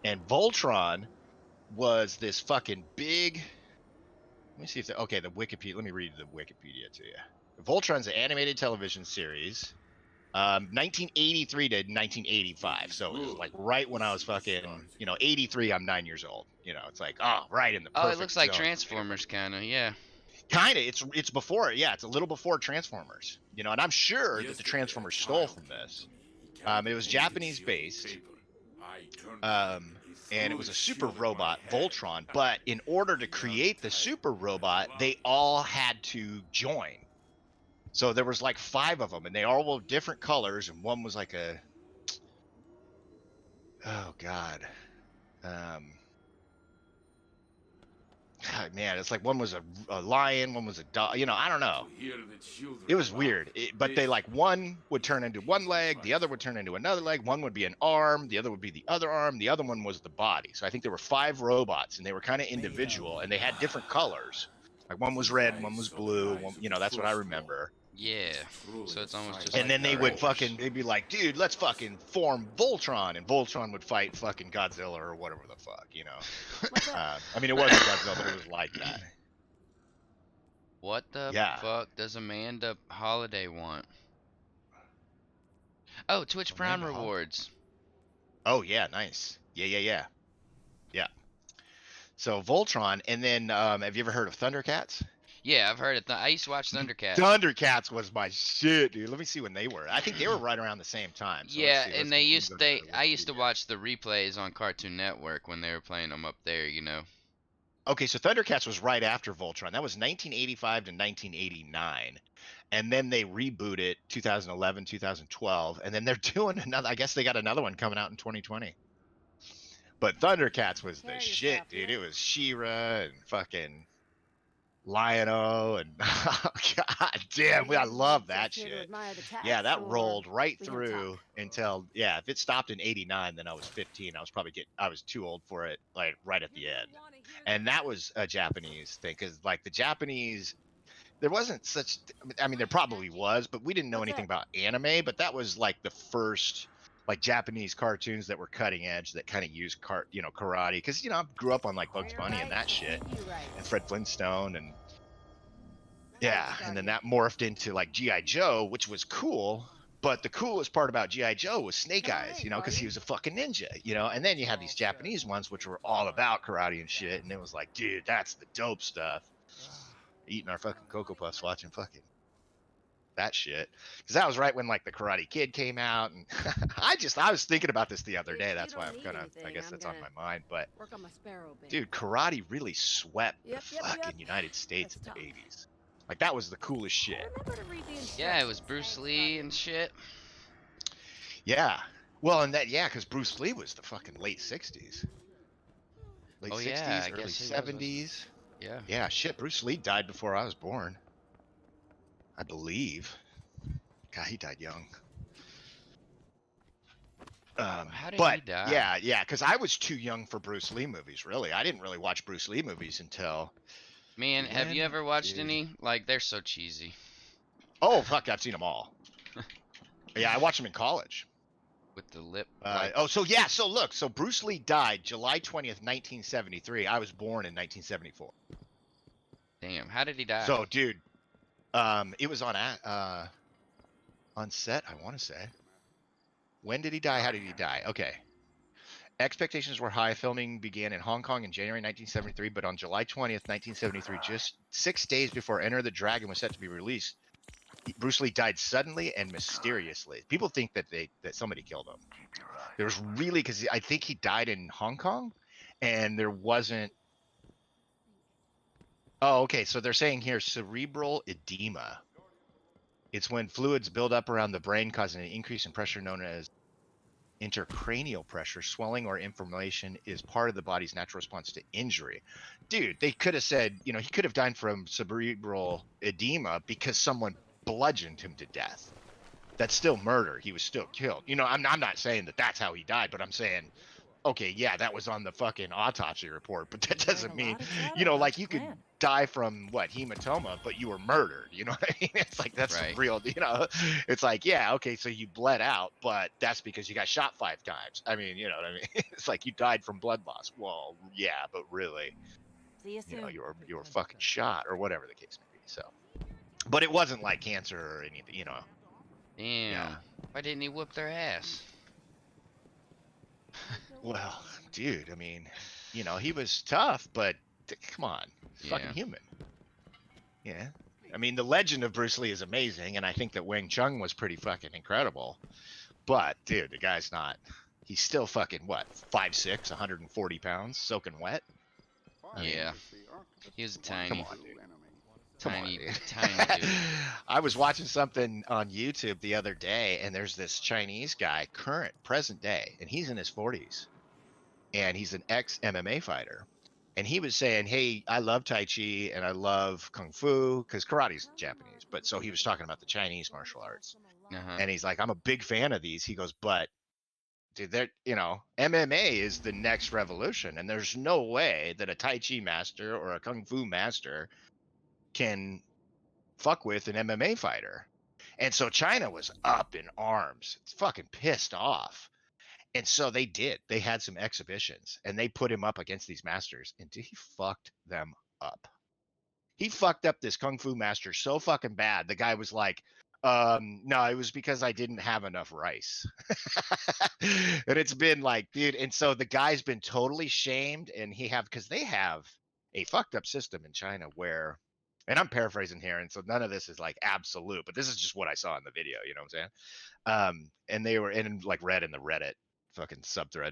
And Voltron was this fucking big. Let me see if okay, the Wikipedia. Let me read the Wikipedia to you. Voltron's an animated television series, 1983 to 1985. So it was like right when I was fucking, 83. I'm 9 years old. It's like, oh, right in the Oh, it looks perfect like zone. Transformers, kind of. Yeah. Kind of. It's before. Yeah, it's a little before Transformers. And I'm sure that the Yesterday, a Transformers stole child from came this. to me. He carried a It was painted Japanese shield of based. paper. I turned to him. Um, He and it threw was the a super shield at my robot, head. Voltron. But in order to I create the untied super my robot, glove. they all had to join. So there was like 5 of them, and they all were different colors. And one was like oh god, um, God, man, it's like one was a lion, one was a dog. I don't know. To hear the It children was laugh. weird. But they like one would turn into one leg, the other would turn into another leg. One would be an arm, the other would be the other arm, the other one was the body. So I think there were 5 robots, and they were kind of individual, and they had different colors. Like one was These red, one eyes was are the blue. eyes of the That's what I firstborn. remember. Yeah. It's truly So a it's almost sight just And like then to they would behold. Dirge. they'd be like, dude, let's fucking form Voltron, and Voltron would fight fucking Godzilla or whatever the fuck. What's up? I mean, it wasn't Godzilla, but it was like that. What the Yeah. fuck does Amanda Holiday want? Oh, Twitch Prime Amanda Holiday. rewards. Oh yeah, nice. Yeah. So Voltron, and then have you ever heard of Thundercats? Yeah, I've heard it. I used to watch Thundercats. Thundercats was my shit, dude. Let me see when they were. I think they were right around the same time. So let's Yeah, see. and We can go to I used to Wikipedia. watch the replays on Cartoon Network when they were playing them up there. Okay, so Thundercats was right after Voltron. That was 1985 to 1989. And then they rebooted 2011, 2012, and then they're doing another. I guess they got another one coming out in 2020. But Thundercats was the Carry shit, yourself, dude. yeah? It was She-Ra and fucking Lion-O and oh god damn, I love Just that here to shit. admire the Yeah, cats, that or rolled right we can through talk. until if it stopped in 89, then I was 15. I was too old for it, like right at the end. And that was a Japanese thing, because like the Japanese, there wasn't such, I mean there probably was, but we didn't know What's anything up? about anime. But that was like the first like Japanese cartoons that were cutting edge, that kind of used karate, because I grew up on like Bugs Bunny and Right, that shit, you right. and Fred Flintstone, and How to yeah, start and then here. that morphed into like GI Joe, which was cool. But the coolest part about GI Joe was Snake Come on Eyes, in, because he buddy. was a fucking ninja. And then you had these Japanese ones which were all about karate and shit, and it was like, dude, that's the dope stuff. Eating our fucking Cocoa Puffs, watching fucking that shit, because that was right when like the Karate Kid came out, and I was thinking about this the other day. If you That's why don't I'm need gonna, I anything, guess I'm that's on gonna my mind. But work on my sparrow bin. dude, karate really swept the Yep. fucking United States Let's in the talk. 80s. Like that was the coolest shit. Remember to read the instructions. Yeah, it was Bruce Thanks, Lee Guardian. and shit. Yeah. Well, and because Bruce Lee was the fucking late 60s. Late Oh yeah, 60s, I early guess he was, wasn't 70s. he? Yeah. Yeah, shit, Bruce Lee died before I was born, I believe. God, he died young. How did he But die? yeah, because I was too young for Bruce Lee movies, really. I didn't really watch Bruce Lee movies until Man, have you when, ever watched dude? any? Like, they're so cheesy. Oh, fuck, I've seen them all. Yeah, I watched them in college. With the lip, like, So look, so Bruce Lee died July 20th, 1973. I was born in 1974. damn, how did he die? So, dude, it was on set, I want to say. When did he die? How did he die? Okay. Expectations were high. Filming began in Hong Kong in January 1973, but on July 20th, 1973, just 6 days before Enter the Dragon was set to be released, Bruce Lee died suddenly and mysteriously. People think that somebody killed him. There was really, because I think he died in Hong Kong, and there wasn't. Oh, okay. So they're saying here cerebral edema. It's when fluids build up around the brain, causing an increase in pressure known as intracranial pressure. Swelling or inflammation is part of the body's natural response to injury. Dude, they could have said, he could have died from cerebral edema because someone bludgeoned him to death. That's still murder. He was still killed. I'm not saying that that's how he died, but I'm saying okay, yeah, that was on the fucking autopsy report, but that Wearing doesn't a mean, lot of shadow. you know, How'd like you you could plan? die from what, hematoma, but you were murdered. You know what I mean? It's like that's Right. real. You know, it's like, yeah, okay, so you bled out, but that's because you got shot 5 times. I mean, you know what I mean? It's like you died from blood loss. Well, yeah, but really, See you you know, soon. you were fucking shot or whatever the case may be. So, but it wasn't like cancer or anything. You know, yeah. Damn. Why didn't he whoop their ass? Well, dude, I mean, you know, he was tough, but come on, he's fucking Yeah. human. Yeah. I mean, the legend of Bruce Lee is amazing, and I think that Wing Chun was pretty fucking incredible. But, dude, the guy's not. He's still fucking, what, 5'6", 140 pounds, soaking wet? I mean, Yeah. He was come tiny. on, dude. Come on, Tiny, dude. tiny dude. I was watching something on YouTube the other day, and there's this Chinese guy, current, present day, and he's in his 40s, and he's an ex-MMA fighter. And he was saying, "Hey, I love Tai Chi and I love Kung Fu because karate's Japanese." But so he was talking about the Chinese martial arts, Uh-huh. and he's like, "I'm a big fan of these." He goes, "But dude, that you know, MMA is the next revolution, and there's no way that a Tai Chi master or a Kung Fu master can fuck with an MMA fighter." And so China was up in arms, it's fucking pissed off. And so they did. They had some exhibitions and they put him up against these masters and he fucked them up. He fucked up this kung fu master so fucking bad. The guy was like, no, it was because I didn't have enough rice. And it's been like, dude, and so the guy's been totally shamed and because they have a fucked up system in China where, and I'm paraphrasing here, and so none of this is like absolute, but this is just what I saw in the video, you know what I'm saying? And they were in like read in the Reddit fucking subthread,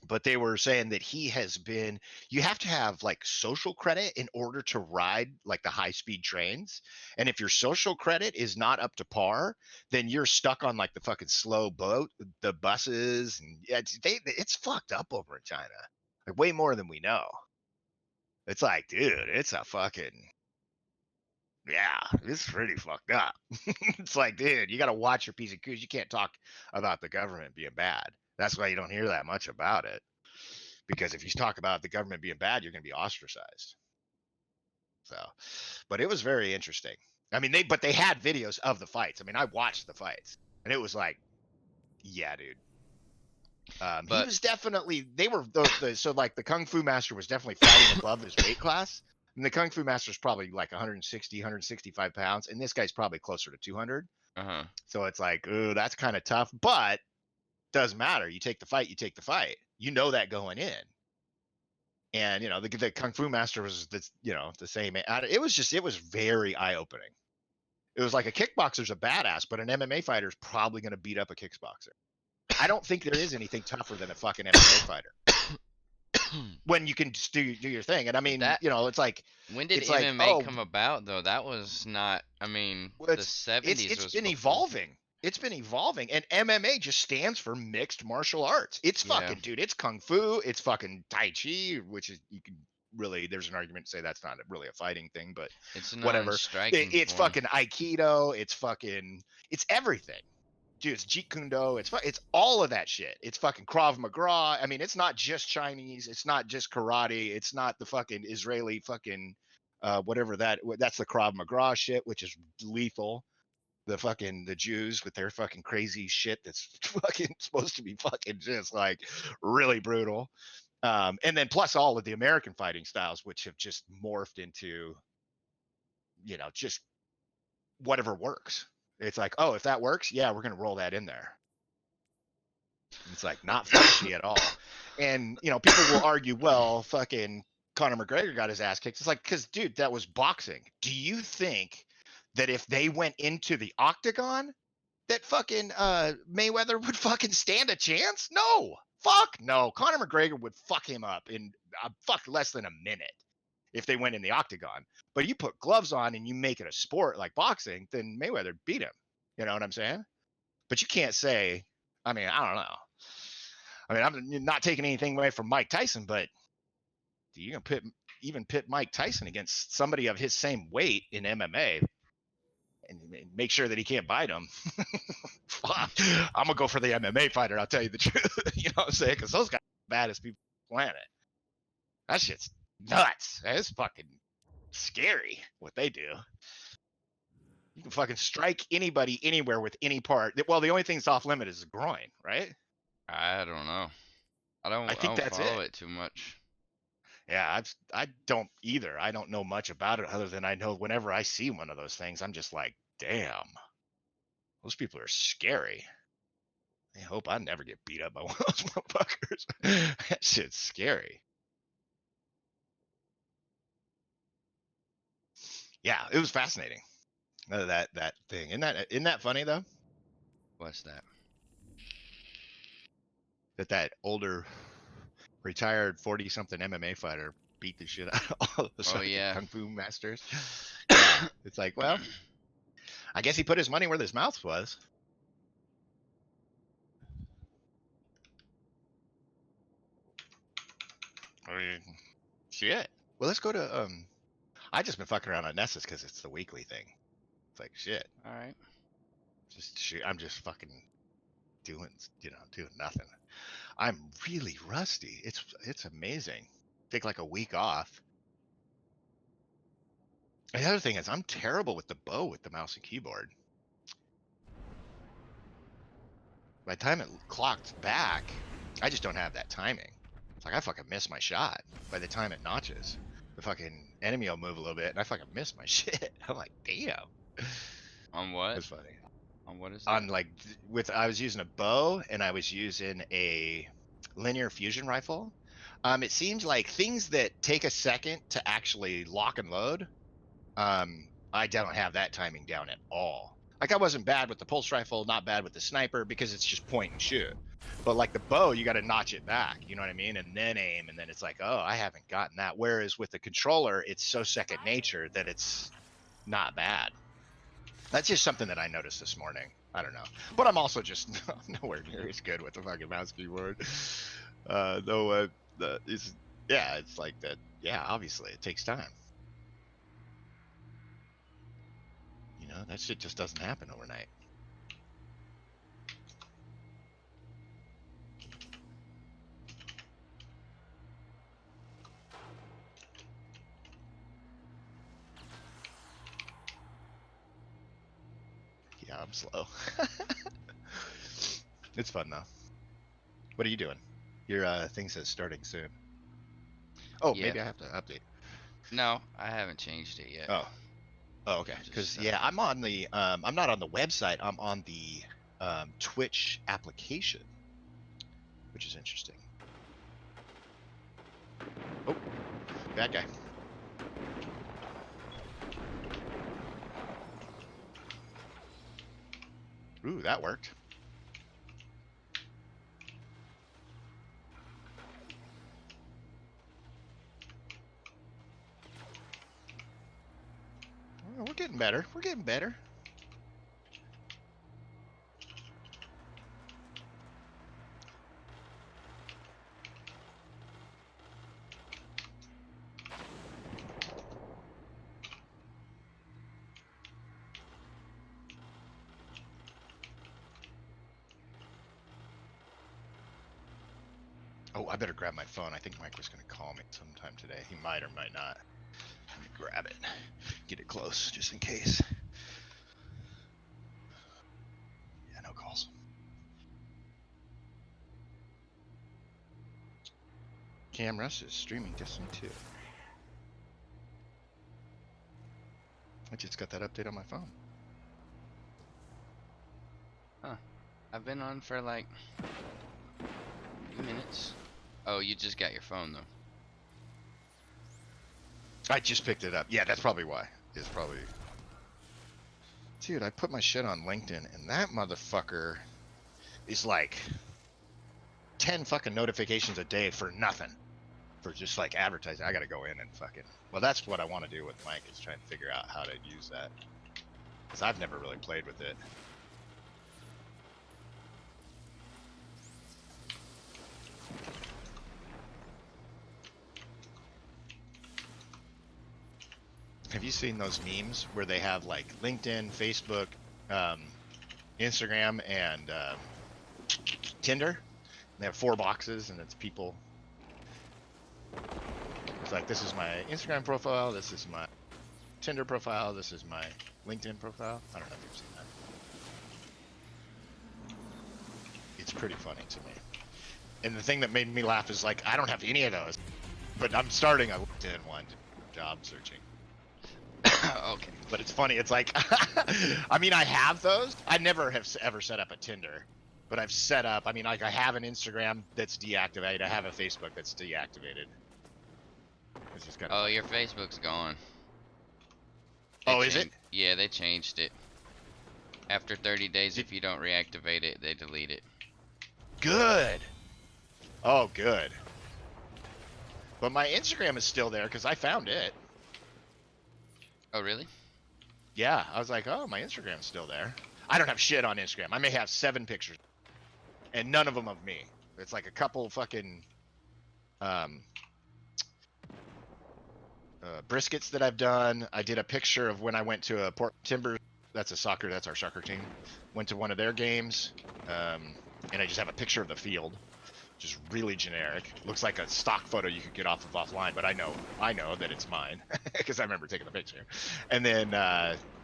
but they were saying that he has been, you have to have like social credit in order to ride like the high speed trains, and if your social credit is not up to par, then you're stuck on like the fucking slow boat, the buses, and it's fucked up over in China, like way more than we know. It's like, dude, it's a fucking, yeah, it's pretty fucked up. It's like, dude, you got to watch your piece of coos. You can't talk about the government being bad. That's why you don't hear that much about it. Because if you talk about the government being bad, you're going to be ostracized. So, but it was very interesting. I mean, they had videos of the fights. I mean, I watched the fights, and it was like, yeah, dude. He But was definitely. They were so like the Kung Fu Master was definitely fighting above his weight class. And the Kung Fu Master is probably like 160, 165 pounds, and this guy's probably closer to 200. uh-huh. So it's like, ooh, that's kind of tough, but doesn't matter. You take the fight, you take the fight. You know that going in. And you know the Kung Fu Master was the same. It was very eye opening. It was like a kickboxer's a badass, but an MMA fighter is probably going to beat up a kickboxer. I don't think there is anything tougher than a fucking MMA fighter when you can just do your thing. And I mean, That it's like when did it's like, MMA oh, come about though? That was not. I mean, well, the it's 70s it's was been before. evolving. It's been evolving, and MMA just stands for mixed martial arts. It's Yeah, fucking, dude. It's kung fu. It's fucking tai chi, which is you can really. There's an argument to say that's not really a fighting thing, but it's a whatever. non-striking It's form. fucking aikido. It's everything, dude. It's jeet kune do. It's all of that shit. It's fucking Krav Maga. I mean, it's not just Chinese. It's not just karate. It's not the fucking Israeli fucking whatever that's the Krav Maga shit, which is lethal. The Jews with their fucking crazy shit that's fucking supposed to be fucking just like really brutal. And then plus all of the American fighting styles, which have just morphed into, just whatever works. It's like, oh, if that works, yeah, we're gonna roll that in there. It's like not flashy at all. And people will argue, well, fucking Conor McGregor got his ass kicked. It's like, because dude, that was boxing. Do you think that if they went into the octagon, that fucking Mayweather would fucking stand a chance? No. Fuck no. Conor McGregor would fuck him up in less than a minute if they went in the octagon. But you put gloves on and you make it a sport like boxing, then Mayweather beat him. You know what I'm saying? But you can't say, I mean, I don't know. I mean, I'm not taking anything away from Mike Tyson, but you can pit Mike Tyson against somebody of his same weight in MMA and make sure that he can't bite him. I'm gonna go for the MMA fighter. I'll tell you the truth. You know what I'm saying? Because those guys baddest people on the planet. That shit's nuts. It's fucking scary what they do. You can fucking strike anybody anywhere with any part. Well, the only thing that's off limit is the groin, right? I don't know. I I think don't that's follow it. it too much. Yeah, I don't either. I don't know much about it other than I know whenever I see one of those things, I'm just like, damn, those people are scary. I hope I never get beat up by one of those motherfuckers. That shit's scary. Yeah, it was fascinating. That thing. Isn't that funny though? What's that? That older retired 40-something MMA fighter beat the shit out of all those Oh, fucking yeah. kung fu masters. Yeah, it's like, well, I guess he put his money where his mouth was. I mean, shit. Well, let's go to I just been fucking around on Nessus because it's the weekly thing. It's like shit. All right. I'm just fucking doing doing nothing. I'm really rusty. It's amazing. Take like a week off. And the other thing is I'm terrible with the bow with the mouse and keyboard. By the time it clocked back, I just don't have that timing. It's like I fucking miss my shot by the time it notches. The fucking enemy will move a little bit and I fucking miss my shit. I'm like, damn. On what? That's funny. On what is that? On like I was using a bow and I was using a linear fusion rifle. It seems like things that take a second to actually lock and load, I don't have that timing down at all. Like I wasn't bad with the pulse rifle, not bad with the sniper because it's just point and shoot. But like the bow, you got to notch it back, you know what I mean? And then aim, and then it's like, oh, I haven't gotten that. Whereas with the controller, it's so second nature that it's not bad. That's just something that I noticed this morning. I don't know, but I'm also just nowhere near as good with the fucking mouse keyboard. Though it's like that. Yeah, obviously it takes time. You know, that shit just doesn't happen overnight. Yeah, I'm slow. It's fun though. What are you doing? Your thing says starting soon. Oh, Yeah. maybe I have to update. No, I haven't changed it yet. Oh, okay. Because yeah, I'm on the I'm not on the website. I'm on the Twitch application, which is interesting. Oh, bad guy. Ooh, that worked. Oh, we're getting better. We're getting better. Oh, I better grab my phone. I think Mike was going to call me sometime today. He might or might not. Let me grab it. Get it close, just in case. Yeah, no calls. Cam Russ is streaming Destiny 2. I just got that update on my phone. I've been on for like a few minutes. Oh, you just got your phone though. I just picked it up. Yeah, that's probably why. It's probably... Dude, I put my shit on LinkedIn, and that motherfucker is like 10 fucking notifications a day for nothing. For just like advertising. I gotta go in and fucking... Well, that's what I want to do with Mike, is try and figure out how to use that. Because I've never really played with it. Have you seen those memes where they have like LinkedIn, Facebook, Instagram, and Tinder? They have 4 boxes, and it's people. It's like, this is my Instagram profile, this is my Tinder profile, this is my LinkedIn profile. I don't know if you've seen that. It's pretty funny to me. And the thing that made me laugh is like, I don't have any of those, but I'm starting a LinkedIn one, job searching. Okay. But it's funny. It's like, I mean, I have those. I never have ever set up a Tinder, but I've set up. I mean, like, I have an Instagram that's deactivated. I have a Facebook that's deactivated. It's just kind of. Oh, your Facebook's gone. Oh, is it? Yeah, they changed it. After 30 days, if you don't reactivate it, they delete it. Good. Oh, good. But my Instagram is still there because I found it. Oh, really? Yeah, I was like, oh, my Instagram's still there. I don't have shit on Instagram. I may have 7 pictures, and none of them of me. It's like a couple fucking briskets that I've done. I did a picture of when I went to a Port Timbers. That's our soccer team. Went to one of their games, and I just have a picture of the field. Just really generic. Looks like a stock photo you could get off of offline, but I know that it's mine because I remember taking the picture. And then,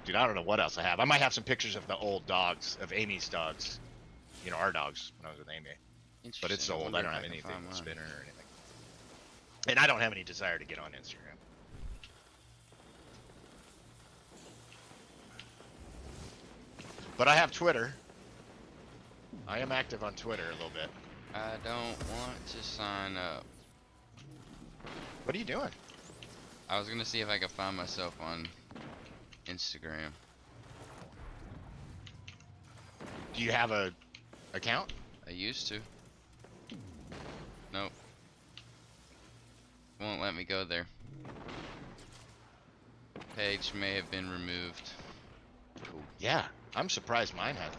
dude, I don't know what else I have. I might have some pictures of the old dogs, of Amy's dogs. You know, our dogs when I was with Amy. But it's so old, I don't have anything with spinner or anything. And I don't have any desire to get on Instagram. But I have Twitter. I am active on Twitter a little bit. I don't want to sign up. What are you doing? I was gonna see if I could find myself on Instagram. Do you have a account? I used to. Nope. Won't let me go there. Page may have been removed. Cool. Yeah, I'm surprised mine hasn't.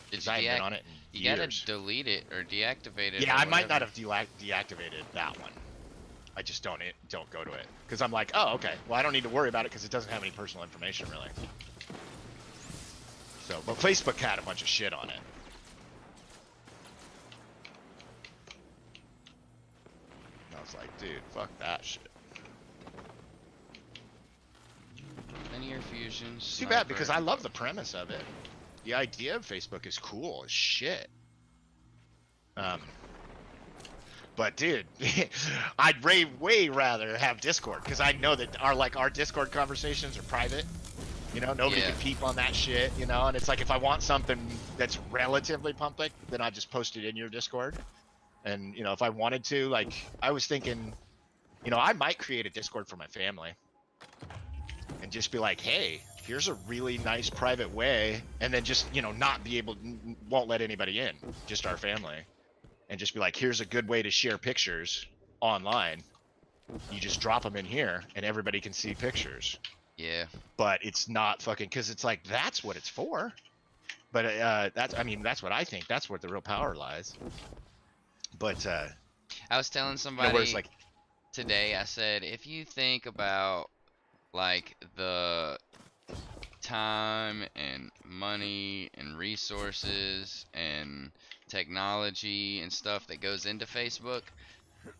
Did I haven't been on it in You gotta years. delete it or deactivate it. Yeah, or I might not whatever. have deactivated that one. I just don't go to it because I'm like, oh, okay. Well, I don't need to worry about it because it doesn't have any personal information really. So, but Facebook had a bunch of shit on it. And I was like, dude, fuck that shit. Linear fusion. It's too bad because I love the premise of it. The idea of Facebook is cool as shit. But dude, I'd way rather have Discord because I know that our Discord conversations are private. You know, nobody Yeah. can peep on that shit. You know, and it's like if I want something that's relatively public, then I just post it in your Discord. And you know, if I wanted to, like, I was thinking, you know, I might create a Discord for my family and just be like, hey, here's a really nice private way, and then just, you know, not be able, won't let anybody in, just our family, and just be like, here's a good way to share pictures online. You just drop them in here, and everybody can see pictures. Yeah. But it's not fucking, because it's like that's what it's for. But I mean, that's what I think. That's where the real power lies. But I was telling you somebody know, where it's like, today, I said, if you think about like the time and money and resources and technology and stuff that goes into Facebook,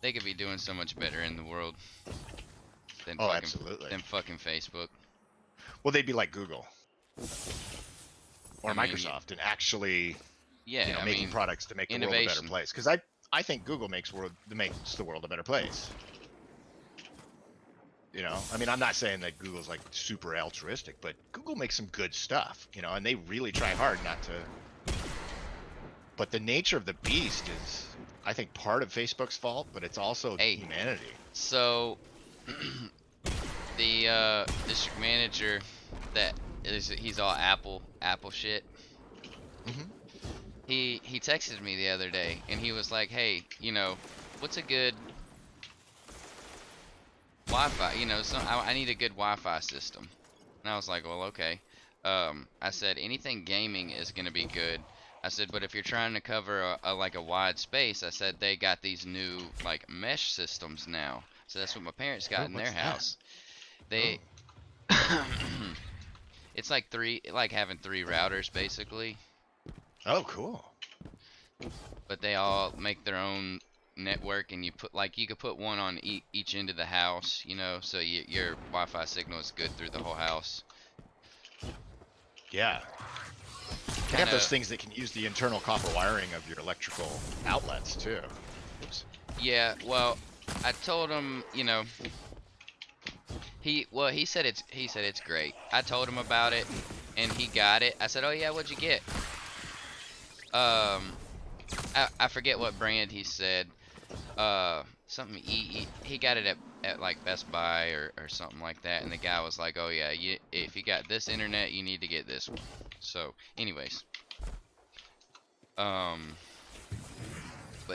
they could be doing so much better in the world than oh, fucking absolutely. than fucking Facebook. Well, they'd be like Google or I mean, Microsoft and actually, Yeah, you know, I making mean, products to make the world a better innovation. place. Because I think Google makes the world a better place. You know, I mean, I'm not saying that Google's like super altruistic, but Google makes some good stuff, you know, and they really try hard not to. But the nature of the beast is, I think, part of Facebook's fault, but it's also Hey. humanity. So the district manager he's all Apple shit. Mhm. He texted me the other day and he was like, "Hey, you know, what's a good Wi-Fi? You know, I need a good Wi-Fi system." And I was like, "Well, okay." I said anything gaming is gonna be good. I said, but if you're trying to cover like a wide space, I said they got these new like mesh systems now. So that's what my parents got Oh, in their what's that? house. They it's like having 3 routers basically. Oh, cool. but they all make their own network, and you could put one on each end of the house, you know, so your Wi-Fi signal is good through the whole house. Yeah. They have those things that can use the internal copper wiring of your electrical outlets too. Oops. Yeah, well, I told him, you know, he said it's great. I told him about it, and he got it. I said, "Oh yeah, what'd you get?" I forget what brand he said. Something he got it at like Best Buy or something like that, and the guy was like, "Oh yeah, if you got this internet, you need to get this one." So, anyways, but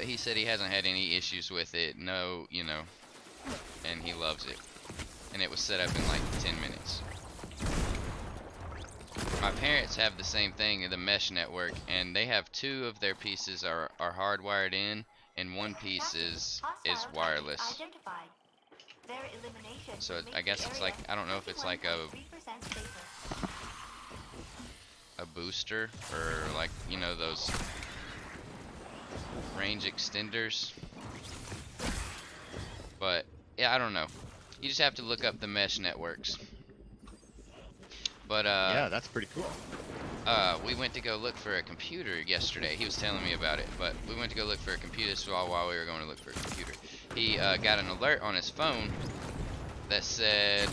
he said he hasn't had any issues with it. No, you know, and he loves it. And it was set up in like 10 minutes. My parents have the same thing, the mesh network, and they have 2 of their pieces are hardwired in, and 1 piece is wireless. So I guess it's like, I don't know if it's like a booster or like, you know, those range extenders. But yeah, I don't know. You just have to look up the mesh networks. But Yeah, that's pretty cool. we went to go look for a computer yesterday. He was telling me about it, but we went to go look for a computer. So while we were going to look for a computer, he got an alert on his phone that said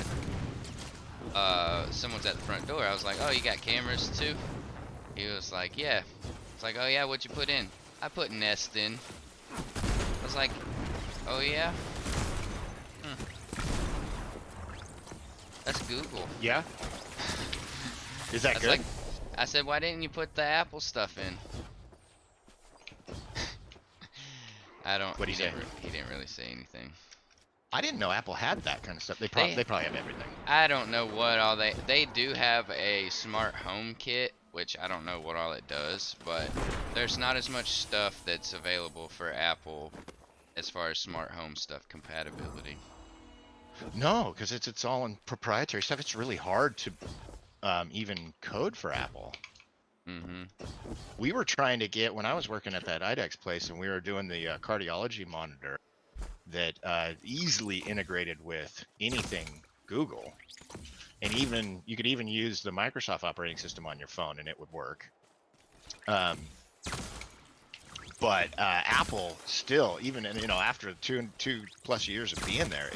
someone's at the front door. I was like, "Oh, you got cameras too?" He was like, "Yeah." It's like, "Oh yeah, what'd you put in?" I put Nest in. I was like, "Oh yeah." That's Google. Yeah. Is that good? Like, I said, "Why didn't you put the Apple stuff in?" I don't. What'd he say? He didn't really say anything. I didn't know Apple had that kind of stuff. They probably have everything. I don't know what all they do have a smart home kit, which I don't know what all it does, but there's not as much stuff that's available for Apple as far as smart home stuff compatibility. No, because it's all in proprietary stuff. It's really hard to even code for Apple. Mm-hmm. We were trying to get, when I was working at that IDEX place, and we were doing the cardiology monitor that easily integrated with anything Google, and even you could even use the Microsoft operating system on your phone and it would work. But Apple still, even after two plus years of being there,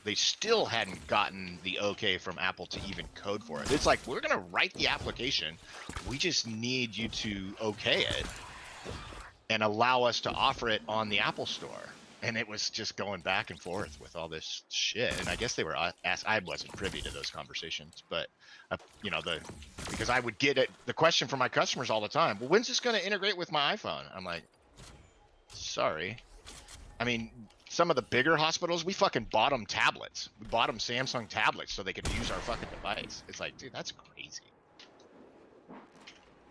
they still hadn't gotten the okay from Apple to even code for it. It's like, we're gonna write the application, we just need you to okay it and allow us to offer it on the Apple Store. And it was just going back and forth with all this shit. And I guess they were asked. I wasn't privy to those conversations, but because I would get the question from my customers all the time. Well, when's this going to integrate with my iPhone? I'm like, sorry. I mean, some of the bigger hospitals, we fucking bought them tablets. We bought them Samsung tablets so they could use our fucking device. It's like, dude, that's crazy.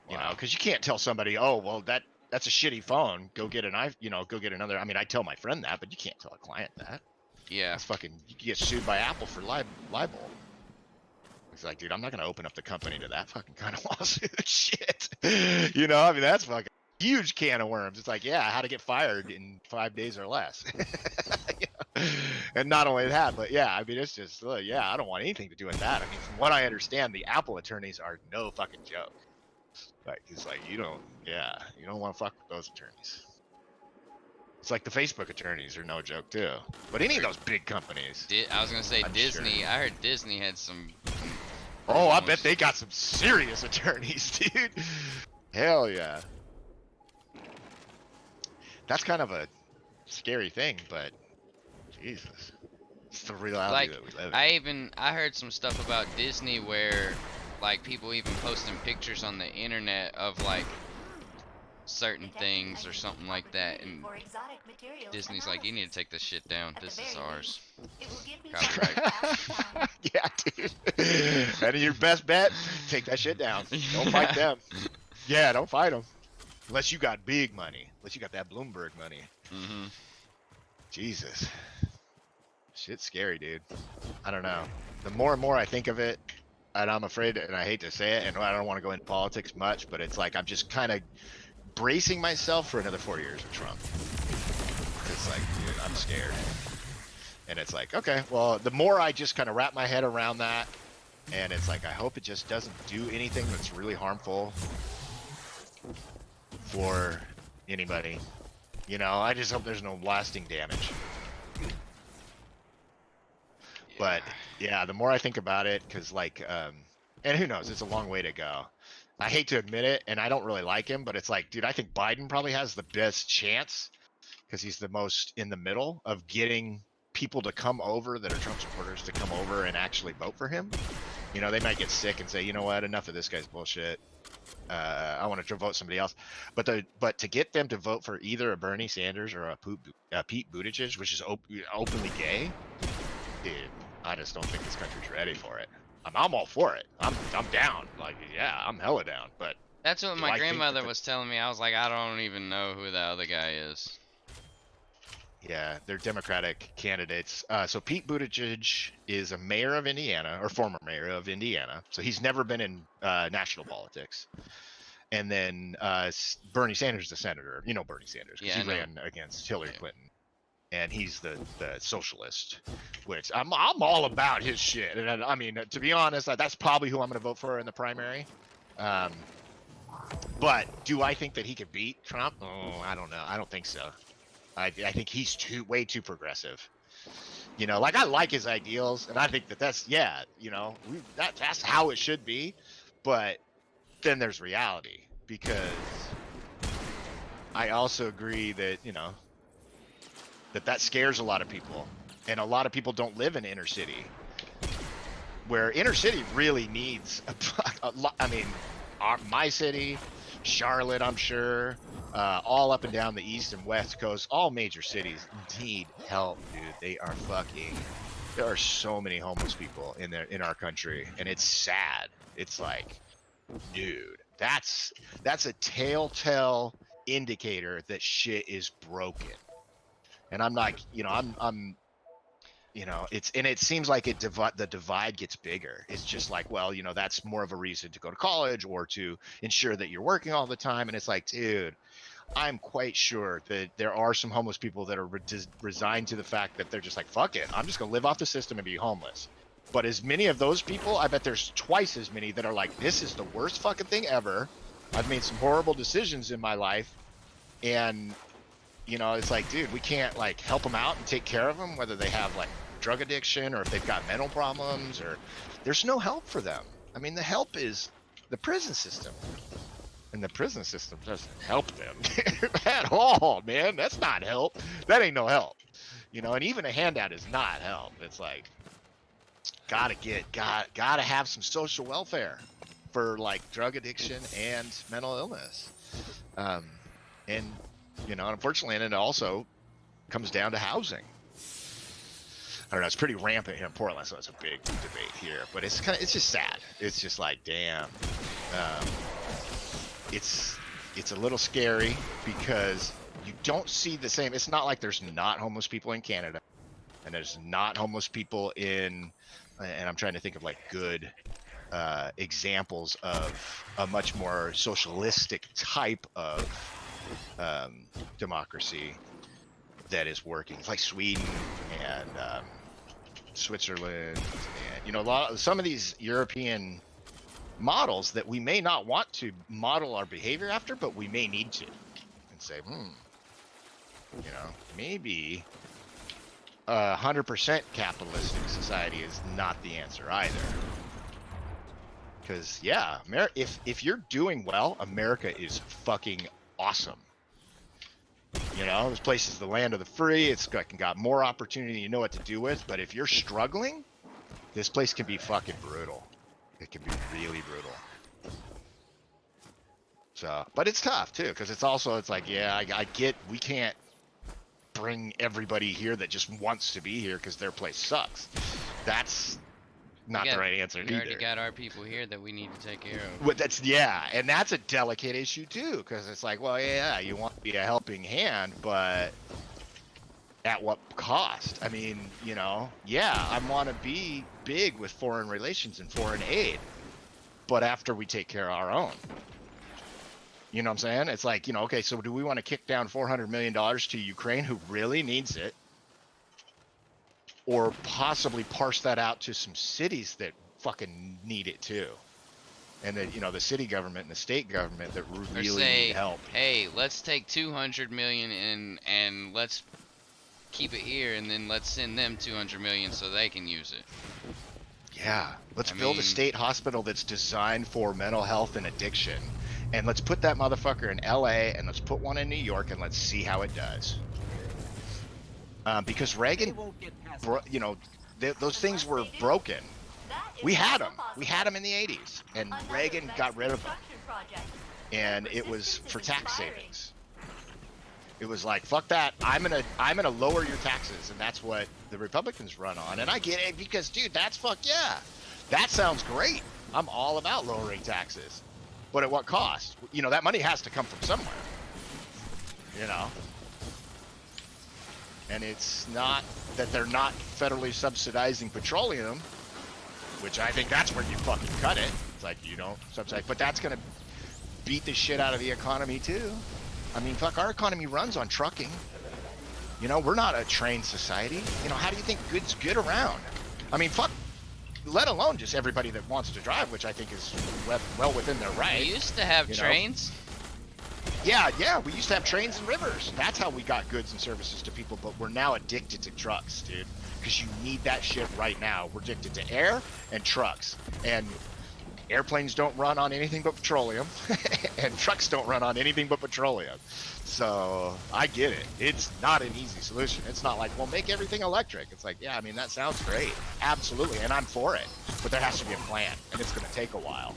You know, because you can't tell somebody, oh, well, that's a shitty phone. Go get go get another. I mean, I tell my friend that, but you can't tell a client that. Yeah. That's fucking, you get sued by Apple for libel. It's like, dude, I'm not going to open up the company to that fucking kind of lawsuit. Shit. You know, I mean, that's fucking huge can of worms. It's like, yeah, how to get fired in 5 days or less. And not only that, but yeah, I mean, it's just, yeah, I don't want anything to do with that. I mean, from what I understand, the Apple attorneys are no fucking joke. Like, it's like, you don't want to fuck with those attorneys. It's like the Facebook attorneys are no joke too. But any of those big companies. I was gonna say I'm Disney. sure. I heard Disney had some. Oh, I bet they got some serious attorneys, dude. Hell yeah. That's kind of a scary thing, but Jesus, it's the reality that we live in. I heard some stuff about Disney where, like, people even posting pictures on the internet of like certain things or something like that, and Disney's like, you need to take this shit down. This is ours. Copyright. Yeah, dude. That is your best bet. Take that shit down. Don't fight them. Yeah, don't fight them. Unless you got big money. Unless you got that Bloomberg money. Mm-hmm. Jesus. Shit's scary, dude. I don't know. The more and more I think of it, and I'm afraid, and I hate to say it, and I don't want to go into politics much, but it's like I'm just kind of bracing myself for another 4 years of Trump. It's like, dude, I'm scared. And it's like, okay, well, the more I just kind of wrap my head around that, and it's like, I hope it just doesn't do anything that's really harmful for anybody. You know, I just hope there's no lasting damage. But yeah, the more I think about it, because like, and who knows, it's a long way to go. I hate to admit it, and I don't really like him, but it's like, dude, I think Biden probably has the best chance because he's the most in the middle of getting people to come over that are Trump supporters to come over and actually vote for him. You know, they might get sick and say, you know what, enough of this guy's bullshit. I want to vote somebody else. But to get them to vote for either a Bernie Sanders or a Pete Buttigieg, which is openly gay, dude, I just don't think this country's ready for it. I'm all for it. I'm down. Like, yeah, I'm hella down. But That's what do my I think grandmother that was telling me. I was like, I don't even know who the other guy is. yeah, they're Democratic candidates. So Pete Buttigieg is a mayor of Indiana, or former mayor of Indiana. So he's never been in national politics. And then Bernie Sanders is a senator. You know Bernie Sanders because Yeah, I he know. ran against Hillary Yeah. Clinton. And he's the socialist, which I'm all about his shit. And I mean, to be honest, that's probably who I'm going to vote for in the primary. But do I think that he could beat Trump? Oh, I don't know. I don't think so. I think he's way too progressive. You know, like I like his ideals, and I think that's yeah. You know, that's how it should be. But then there's reality because I also agree that that scares a lot of people, and a lot of people don't live in inner city, where inner city really needs a lot. I mean, my city, Charlotte, I'm sure, all up and down the east and west coast, all major cities need help, dude. There are so many homeless people in our country, and it's sad. It's like, dude, that's a telltale indicator that shit is broken. And I'm not, it seems like the divide gets bigger. It's just like, well, that's more of a reason to go to college or to ensure that you're working all the time. And it's like, dude, I'm quite sure that there are some homeless people that are resigned to the fact that they're just like, fuck it, I'm just gonna live off the system and be homeless. But as many of those people, I bet there's twice as many that are like, this is the worst fucking thing ever. I've made some horrible decisions in my life, and it's like, dude, we can't like help them out and take care of them, whether they have like drug addiction or if they've got mental problems, or there's no help for them. I mean, the help is the prison system, and the prison system doesn't help them at all, man. That's not help. That ain't no help, and even a handout is not help. It's like, gotta have some social welfare for like drug addiction and mental illness. And unfortunately, and it also comes down to housing. I don't know, it's pretty rampant here in Portland, so it's a big debate here, but it's just sad. It's just like, damn. It's a little scary because you don't see the same. It's not like there's not homeless people in Canada, and there's not homeless people and I'm trying to think of like good examples of a much more socialistic type of democracy that is working. It's like Sweden and Switzerland, and some of these European models that we may not want to model our behavior after, but we may need to, and say, maybe 100% capitalistic society is not the answer either. Because yeah, if you're doing well, America is fucking awesome. This place is the land of the free. It's got more opportunity than you know what to do with. But if you're struggling, this place can be fucking brutal. It can be really brutal. So, but it's tough too, because it's like, yeah, I get we can't bring everybody here that just wants to be here because their place sucks. That's not the right answer We either. already got our people here that we need to take care of. Well, and that's a delicate issue too, because it's like, well, yeah, you want to be a helping hand, but at what cost? I mean, yeah, I want to be big with foreign relations and foreign aid, but after we take care of our own. You know what I'm saying? It's like, okay, so do we want to kick down $400 million to Ukraine, who really needs it, or possibly parse that out to some cities that fucking need it too? And that, the city government and the state government that Or really need say, help. hey, let's take 200 million and let's keep it here, and then let's send them 200 million so they can use it. Yeah, let's I build a mean- state hospital that's designed for mental health and addiction. And let's put that motherfucker in LA, and let's put one in New York, and let's see how it does. Because Reagan, those things were broken. We had them. We had them in the 80s, and Reagan got rid of them. And it was for tax savings. It was like, fuck that. I'm gonna lower your taxes, and that's what the Republicans run on. And I get it because, dude, that's fuck yeah. That sounds great. I'm all about lowering taxes. But at what cost? That money has to come from somewhere. And it's not that they're not federally subsidizing petroleum, which I think that's where you fucking cut it. It's like, you don't subsidize, but that's gonna beat the shit out of the economy too. I mean, fuck, our economy runs on trucking. We're not a trained society. How do you think goods get around? I mean, fuck, let alone just everybody that wants to drive, which I think is well within their right. We used to have trains. Yeah, we used to have trains and rivers. That's how we got goods and services to people, but we're now addicted to trucks, dude, because you need that shit right now. We're addicted to air and trucks, and airplanes don't run on anything but petroleum, and trucks don't run on anything but petroleum. So I get it. It's not an easy solution. It's not like, well, make everything electric. It's like, yeah, I mean, that sounds great. Absolutely. And I'm for it. But there has to be a plan, and it's going to take a while.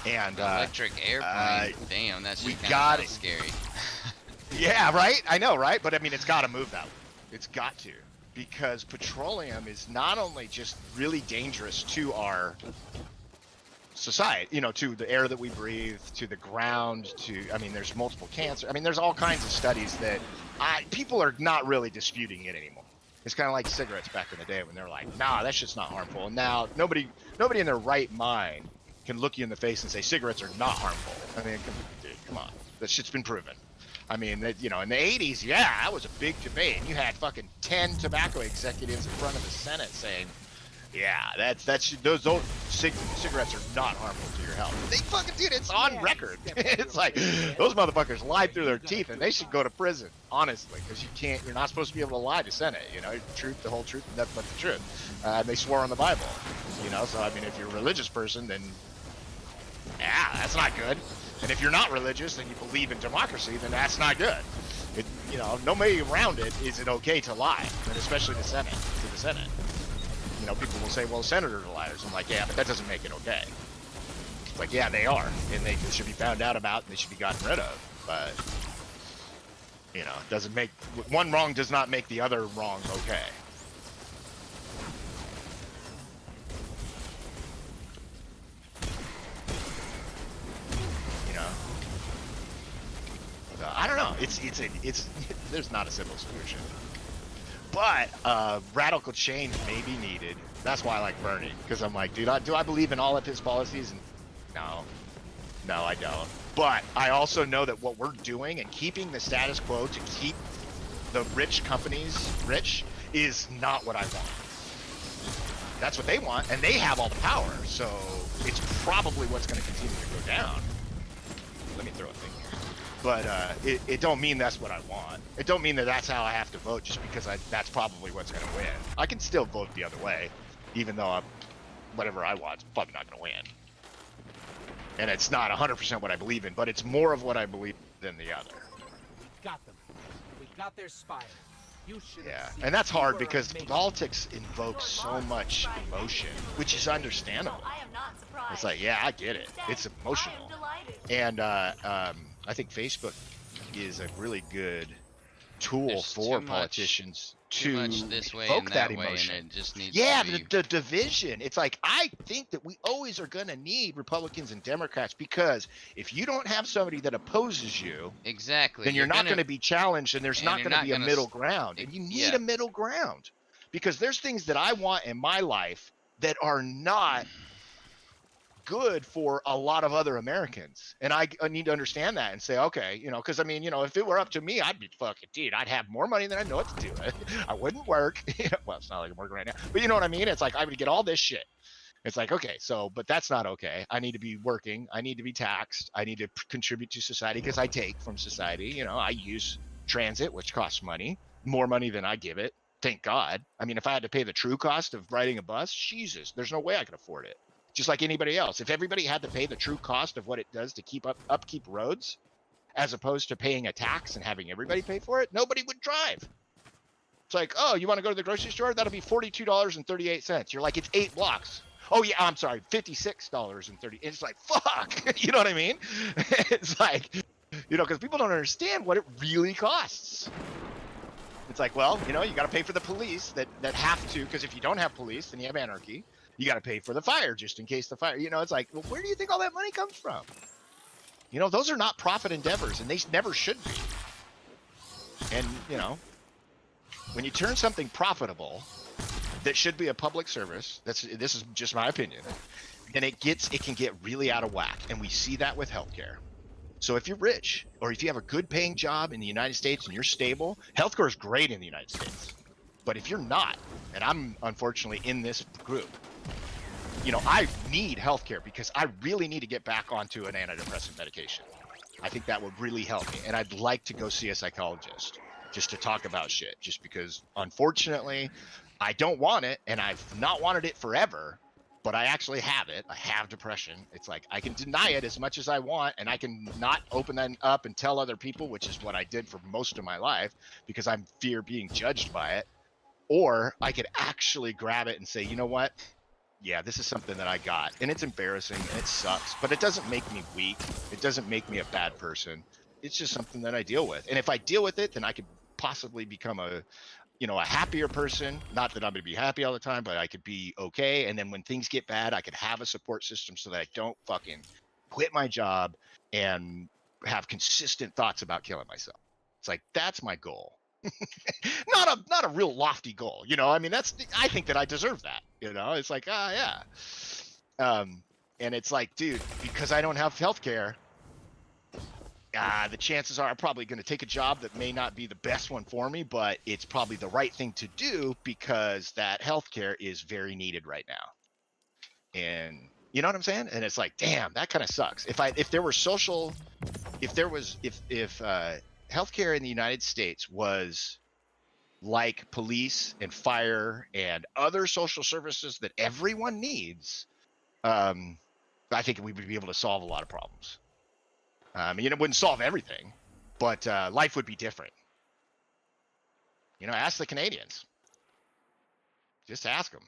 And Electric airplane. Damn, that's we just got kind it. of scary. Yeah, right? I know, right? But I mean, it's got to move that way. It's got to. Because petroleum is not only just really dangerous to our society, to the air that we breathe, to the ground, there's multiple cancer. I mean, there's all kinds of studies that people are not really disputing it anymore. It's kind of like cigarettes back in the day when they're like, nah, that shit's not harmful. And now nobody in their right mind can look you in the face and say cigarettes are not harmful. I mean, dude, come on. That shit's been proven. I mean, in the 80s, yeah, that was a big debate. And you had fucking 10 tobacco executives in front of the Senate saying, yeah, those cigarettes are not harmful to your health. They fucking, dude, it's on record. It's like, those motherfuckers lied through their teeth, and they should go to prison, honestly, because you're not supposed to be able to lie to Senate, truth, the whole truth, and nothing but the truth. They swore on the Bible, so I mean, if you're a religious person, then, yeah, that's not good. And if you're not religious and you believe in democracy, then that's not good. No way around it is it okay to lie, and especially to the Senate. People will say, well, senators are liars. I'm like, yeah, but that doesn't make it okay. It's like, yeah, they are, and they should be found out about, and they should be gotten rid of. But, it doesn't make, one wrong does not make the other wrong okay. I don't know. It's there's not a simple solution. But radical change may be needed. That's why I like Bernie, because I'm like, dude, do I believe in all of his policies? And no, I don't. But I also know that what we're doing and keeping the status quo to keep the rich companies rich is not what I want. That's what they want, and they have all the power. So it's probably what's going to continue to go down. Let me throw a thing here. But it don't mean that's what I want. It don't mean that that's how I have to vote just because that's probably what's going to win. I can still vote the other way, even though whatever I want is probably not going to win. And it's not 100% what I believe in, but it's more of what I believe than the other. We got them. We got their spire. You should have Yeah, seen and that's we hard were because amazing. politics invokes so much emotion, which is understandable. It's like, yeah, I get it. It's emotional. And I think Facebook is a really good tool There's for too much- politicians Too to much this way evoke and that that way, emotion. and it just needs Yeah, to be. the division. It's like, I think that we always are going to need Republicans and Democrats, because if you don't have somebody that opposes you, Exactly. then you're not going to be challenged, and there's and not you're going to not be a gonna middle ground. And you need yeah. a middle ground, because there's things that I want in my life that are not good for a lot of other Americans. And I need to understand that and say, okay, you know, because I mean, you know, if it were up to me, I'd be fucking, dude, I'd have more money than I know what to do with. I wouldn't work. Well, it's not like I'm working right now, but you know what I mean? It's like I would get all this shit. It's like, okay, so, but that's not okay. I need to be working. I need to be taxed. I need to contribute to society because I take from society. You know, I use transit, which costs money, more money than I give it. Thank God. I mean, if I had to pay the true cost of riding a bus, Jesus, there's no way I could afford it. Just like anybody else. If everybody had to pay the true cost of what it does to keep upkeep roads, as opposed to paying a tax and having everybody pay for it, nobody would drive. It's like, oh, you want to go to the grocery store? That'll be $42.38. You're like, it's 8 blocks. Oh yeah, I'm sorry, $56.30. It's like, fuck, you know what I mean? It's like, you know, because people don't understand what it really costs. It's like, well, you know, you got to pay for the police that have to, because if you don't have police, then you have anarchy. You got to pay for the fire just in case the fire, you know, it's like, well, where do you think all that money comes from? You know, those are not profit endeavors, and they never should be. And, you know, when you turn something profitable that should be a public service, this is just my opinion, then it can get really out of whack. And we see that with healthcare. So if you're rich or if you have a good paying job in the United States and you're stable, healthcare is great in the United States. But if you're not, and I'm unfortunately in this group, you know, I need healthcare because I really need to get back onto an antidepressant medication. I think that would really help me. And I'd like to go see a psychologist just to talk about shit, just because unfortunately I don't want it, and I've not wanted it forever, but I actually have it. I have depression. It's like I can deny it as much as I want, and I can not open that up and tell other people, which is what I did for most of my life because I'm fear being judged by it. Or I could actually grab it and say, you know what? Yeah, this is something that I got, and it's embarrassing and it sucks, but it doesn't make me weak. It doesn't make me a bad person. It's just something that I deal with. And if I deal with it, then I could possibly become a happier person. Not that I'm going to be happy all the time, but I could be okay. And then when things get bad, I could have a support system so that I don't fucking quit my job and have consistent thoughts about killing myself. It's like, that's my goal. not a real lofty goal, you know. I mean, I think that I deserve that, you know. It's like, yeah. And it's like, dude, because I don't have health care, the chances are I'm probably going to take a job that may not be the best one for me, but it's probably the right thing to do because that healthcare is very needed right now. And you know what I'm saying? And it's like, damn, that kind of sucks. If there were social, if healthcare in the United States was like police and fire and other social services that everyone needs, I think we would be able to solve a lot of problems. It wouldn't solve everything, but life would be different. You know, ask the Canadians. Just ask them.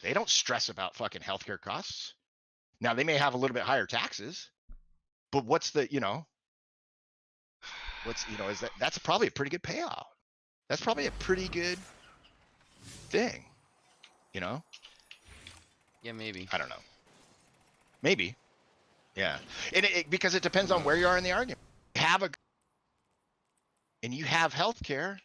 They don't stress about fucking healthcare costs. Now, they may have a little bit higher taxes, but that's probably a pretty good payout. That's probably a pretty good thing, you know? Yeah, maybe. I don't know. Maybe. Yeah. And because it depends on where you are in the argument. And you have health care,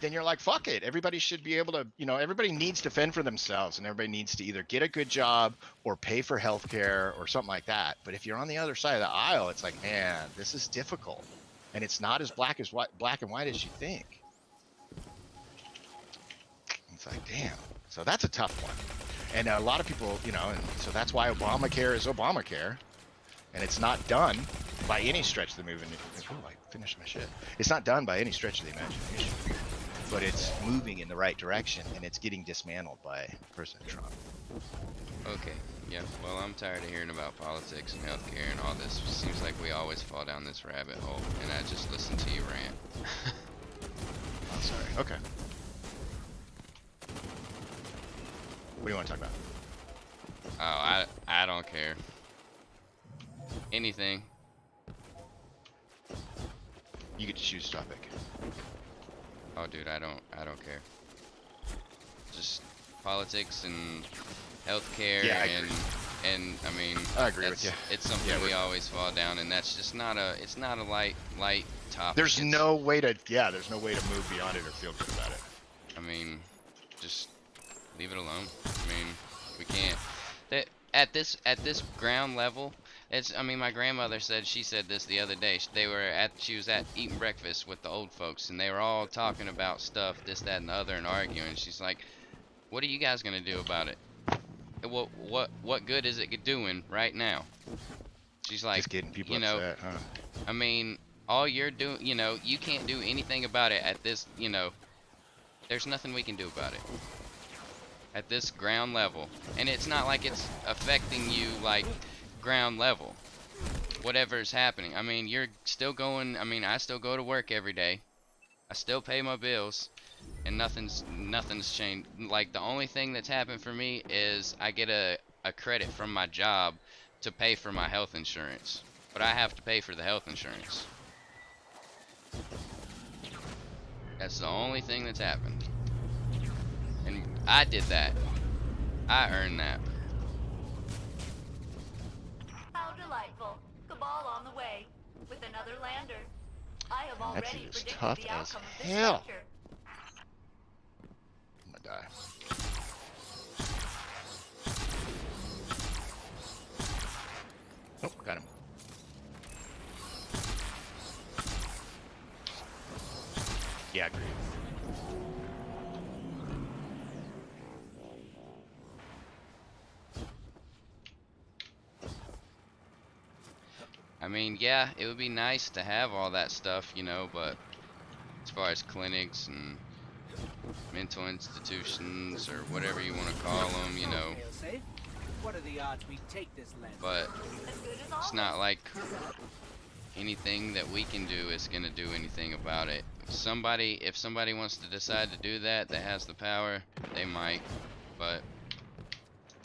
then you're like, fuck it. Everybody should be able to, everybody needs to fend for themselves, and everybody needs to either get a good job or pay for health care or something like that. But if you're on the other side of the aisle, it's like, man, this is difficult. And it's not as black and white as you think. It's like, damn. So that's a tough one. And a lot of people, and so that's why Obamacare is Obamacare. And it's not done by any stretch of the movement. Oh, I finished my shit. It's not done by any stretch of the imagination. But it's moving in the right direction, and it's getting dismantled by President Trump. Okay. Yeah. Well, I'm tired of hearing about politics and healthcare and all this. Seems like we always fall down this rabbit hole, and I just listen to you rant. I'm sorry. Okay. What do you want to talk about? Oh, I don't care. Anything. You get to choose a topic. Oh, dude, I don't care. Just politics and healthcare, Yeah, I and I mean, I agree with you. It's something we always fall down, and that's just not a light topic. There's no way to move beyond it or feel good about it. I mean, just leave it alone. I mean, we can't. at this ground level, it's. I mean, my grandmother said she said this the other day. She was at eating breakfast with the old folks, and they were all talking about stuff, this, that, and the other, and arguing. She's like, "What are you guys gonna do about it? What good is it doing right now?" She's like, Just getting people you know, upset, huh? I mean, all you're doing, you can't do anything about it at this, there's nothing we can do about it at this ground level. And it's not like it's affecting you like ground level, whatever's happening. I mean, you're still going, I mean, I still go to work every day. I still pay my bills, and nothing's changed. Like, the only thing that's happened for me is I get a credit from my job to pay for my health insurance. But I have to pay for the health insurance. That's the only thing that's happened. And I did that. I earned that. How delightful. Cabal on the way. With another lander. I have That already dude is predicted tough the as outcome of this hell. venture. I'm gonna die. Oh, got him. Yeah, agreed. I mean, yeah, it would be nice to have all that stuff, but as far as clinics and mental institutions or whatever you want to call them, Fail-safe. What are the odds we take this land? but As good as it's not like anything that we can do is going to do anything about it. If somebody wants to decide to do that, that has the power, they might, but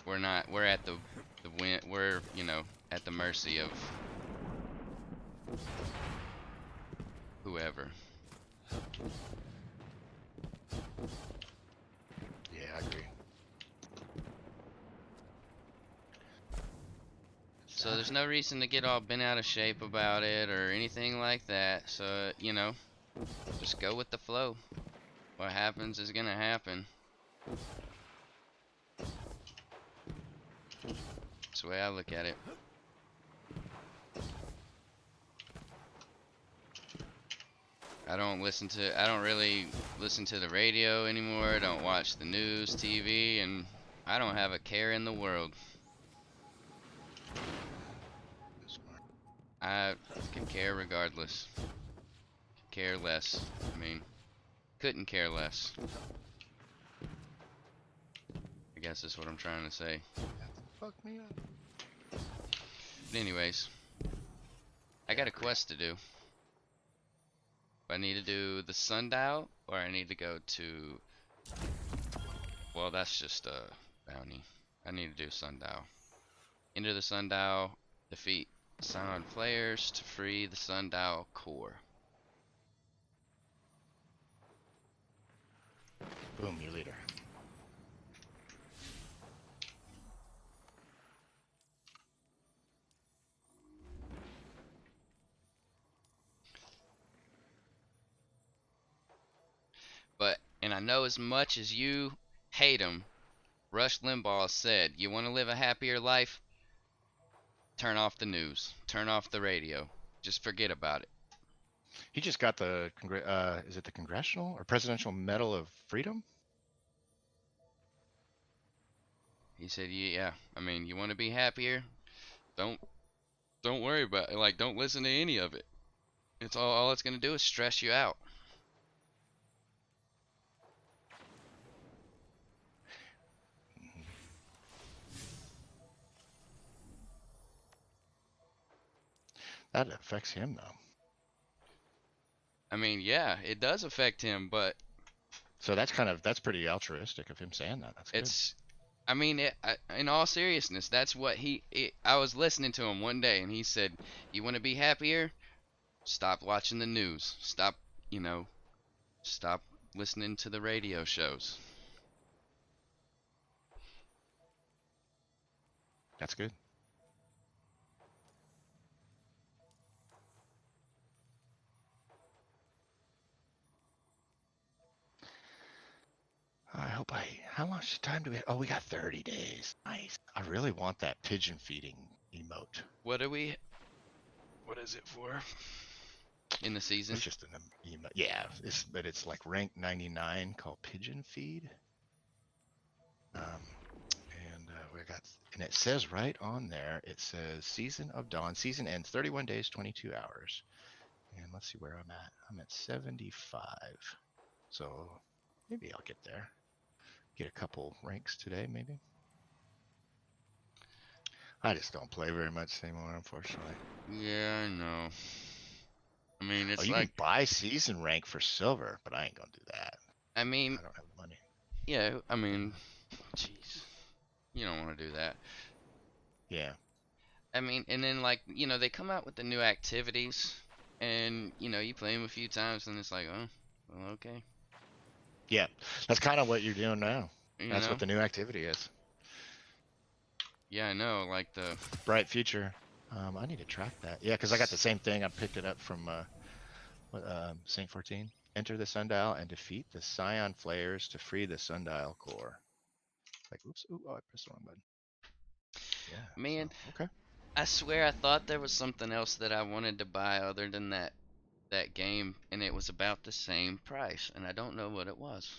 we're not. We're at the win. We're at the mercy of whoever. Yeah, I agree. So there's no reason to get all bent out of shape about it or anything like that. So, just go with the flow. What happens is gonna happen. That's the way I look at it. I don't really listen to the radio anymore. I don't watch the news, TV, and I don't have a care in the world. I can care regardless. Care less. I mean, couldn't care less. I guess that's what I'm trying to say. Fuck me up. But anyways, I got a quest to do. I need to do the sundial, or I need to go to... Well, that's just a bounty. I need to do sundial. Enter the sundial, defeat Scion players to free the sundial core. Boom, you leader. And I know as much as you hate him, Rush Limbaugh said, you want to live a happier life? Turn off the news. Turn off the radio. Just forget about it. He just got the is it the Congressional or Presidential Medal of Freedom? He said, yeah, I mean, you want to be happier? Don't worry about it. Like, don't listen to any of it. It's all it's going to do is stress you out. That affects him though. I mean, yeah, it does affect him, but So that's pretty altruistic of him saying that. That's good. it's, I mean, in all seriousness, that's what I was listening to him one day, and he said, you want to be happier? Stop watching the news. Stop listening to the radio shows. That's good. I hope how long much time do we have? Oh, we got 30 days. Nice. I really want that pigeon feeding emote. What are we? What is it for? In the season? It's just an emote. Yeah, but it's like rank 99 called pigeon feed. And it says right on there, it says Season of Dawn. Season ends 31 days, 22 hours. And let's see where I'm at. I'm at 75. So maybe I'll get there. Get a couple ranks today, maybe. I just don't play very much anymore, unfortunately. Yeah, I know. I mean, Oh, it's you like, can buy season rank for silver, but I ain't gonna do that. I mean, I don't have the money. yeah, I mean, jeez, you don't want to do that. Yeah. I mean, and then like, they come out with the new activities, and you play them a few times, and it's like, oh, well, okay, Yeah. That's kind of what you're doing now. you That's know. what the new activity is. Yeah, I know, like the Bright future. I need to track that. Yeah, because I got the same thing. I picked it up from Saint 14. Enter the sundial and defeat the Scion Flayers to free the sundial core. Like, oops, oh, I pressed the wrong button. Yeah. man. So, okay. I swear I thought there was something else that I wanted to buy other than that game, and it was about the same price, and I don't know what it was.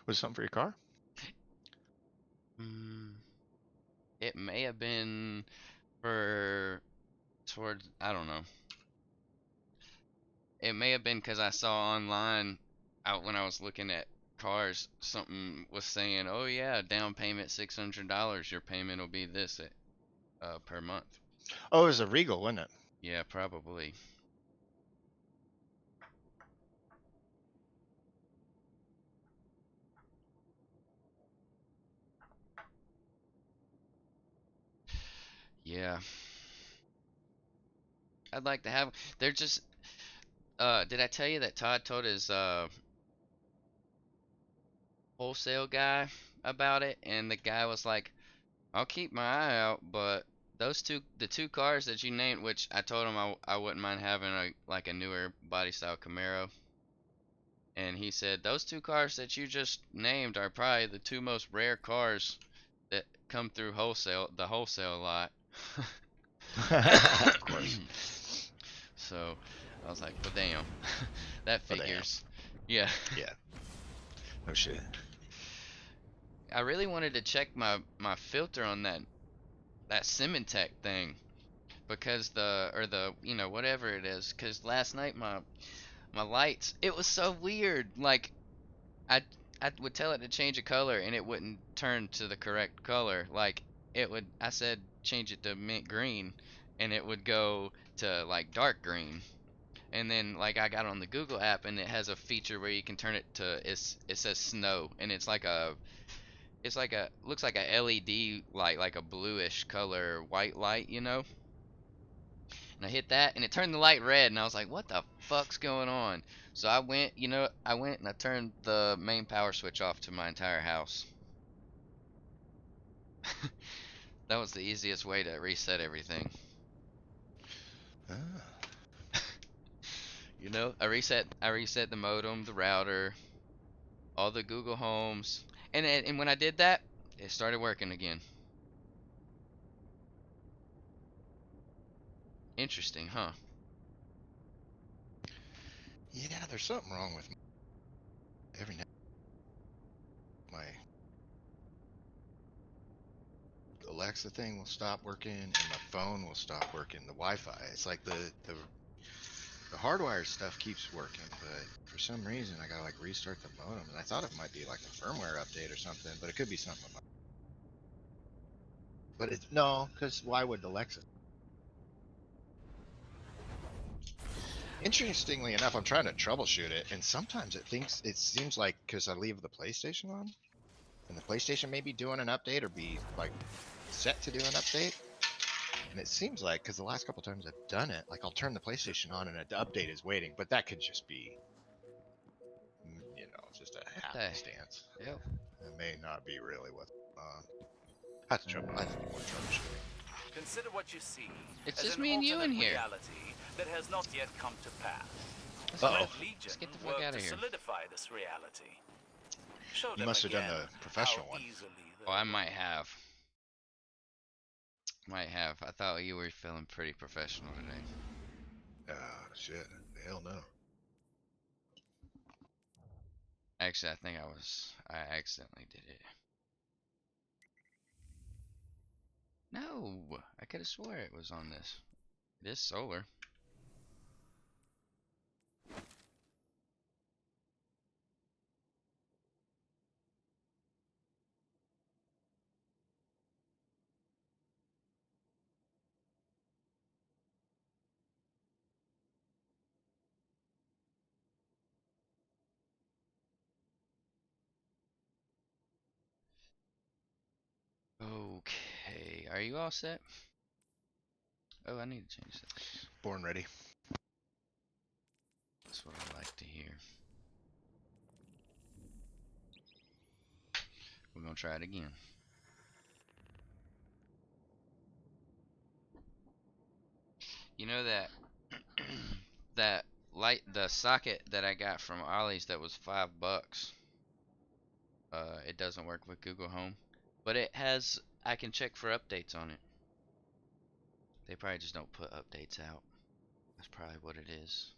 Was it something for your car? Mm, it may have been for towards, I don't know. It may have been because I saw online out when I was looking at cars, something was saying, "Oh yeah, down payment $600. Your payment will be this per month." Oh, it was a Regal, wasn't it? Yeah, probably. Yeah, I'd like to have. They're just. Did I tell you that Todd told his wholesale guy about it, and the guy was like, "I'll keep my eye out, but the two cars that you named, which I told him I wouldn't mind having a newer body style Camaro." And he said, "Those two cars that you just named are probably the two most rare cars that come through the wholesale lot." Of course. So I was like, well, damn, that Well, damn. figures. Yeah. Yeah. No shit. I really wanted to check my filter on that Symantec thing because whatever it is, because last night my lights, it was so weird. Like I I would tell it to change a color and it wouldn't turn to the correct color. Like I said change it to mint green and it would go to like dark green. And then like I got on the Google app and it has a feature where you can turn it to it says snow and it's like a looks like a LED light, like a bluish color white light. And I hit that and it turned the light red and I was like, what the fuck's going on? So I went and I turned the main power switch off to my entire house. That was the easiest way to reset everything. Ah. I reset the modem, the router, all the Google Homes, and when I did that, it started working again. Interesting, huh? Yeah, there's something wrong with every now my Alexa thing will stop working and my phone will stop working. The Wi-Fi. It's like the hardwired stuff keeps working, but for some reason I gotta like restart the modem. And I thought it might be like a firmware update or something, but it could be something. But it's no, because why would Alexa? Interestingly enough, I'm trying to troubleshoot it, and sometimes it seems like because I leave the PlayStation on, and the PlayStation may be doing an update or be like set to do an update. And it seems like because the last couple times I've done it, like I'll turn the PlayStation on and an update is waiting, but that could just be, just a What the happenstance. hell? It may not be really what's going on. I have to do more troubleshooting. Consider what you see It's as just an me and you in alternate here. reality that has not yet come to pass. Uh-oh. Red Legion Let's get the fuck worked outta to here. solidify this reality. Show You them must have done again the professional how one. easily Oh, I they might have. Might have. I thought you were feeling pretty professional today. Ah, shit. Hell no. Actually, I think I accidentally did it. No, I could have swore it was on this. It is solar. Okay, are you all set? Oh, I need to change this. Born ready. That's what I like to hear. We're gonna try it again. You know that that light, the socket that I got from Ollie's that was $5. It doesn't work with Google Home, but it has. I can check for updates on it. They probably just don't put updates out. That's probably what it is.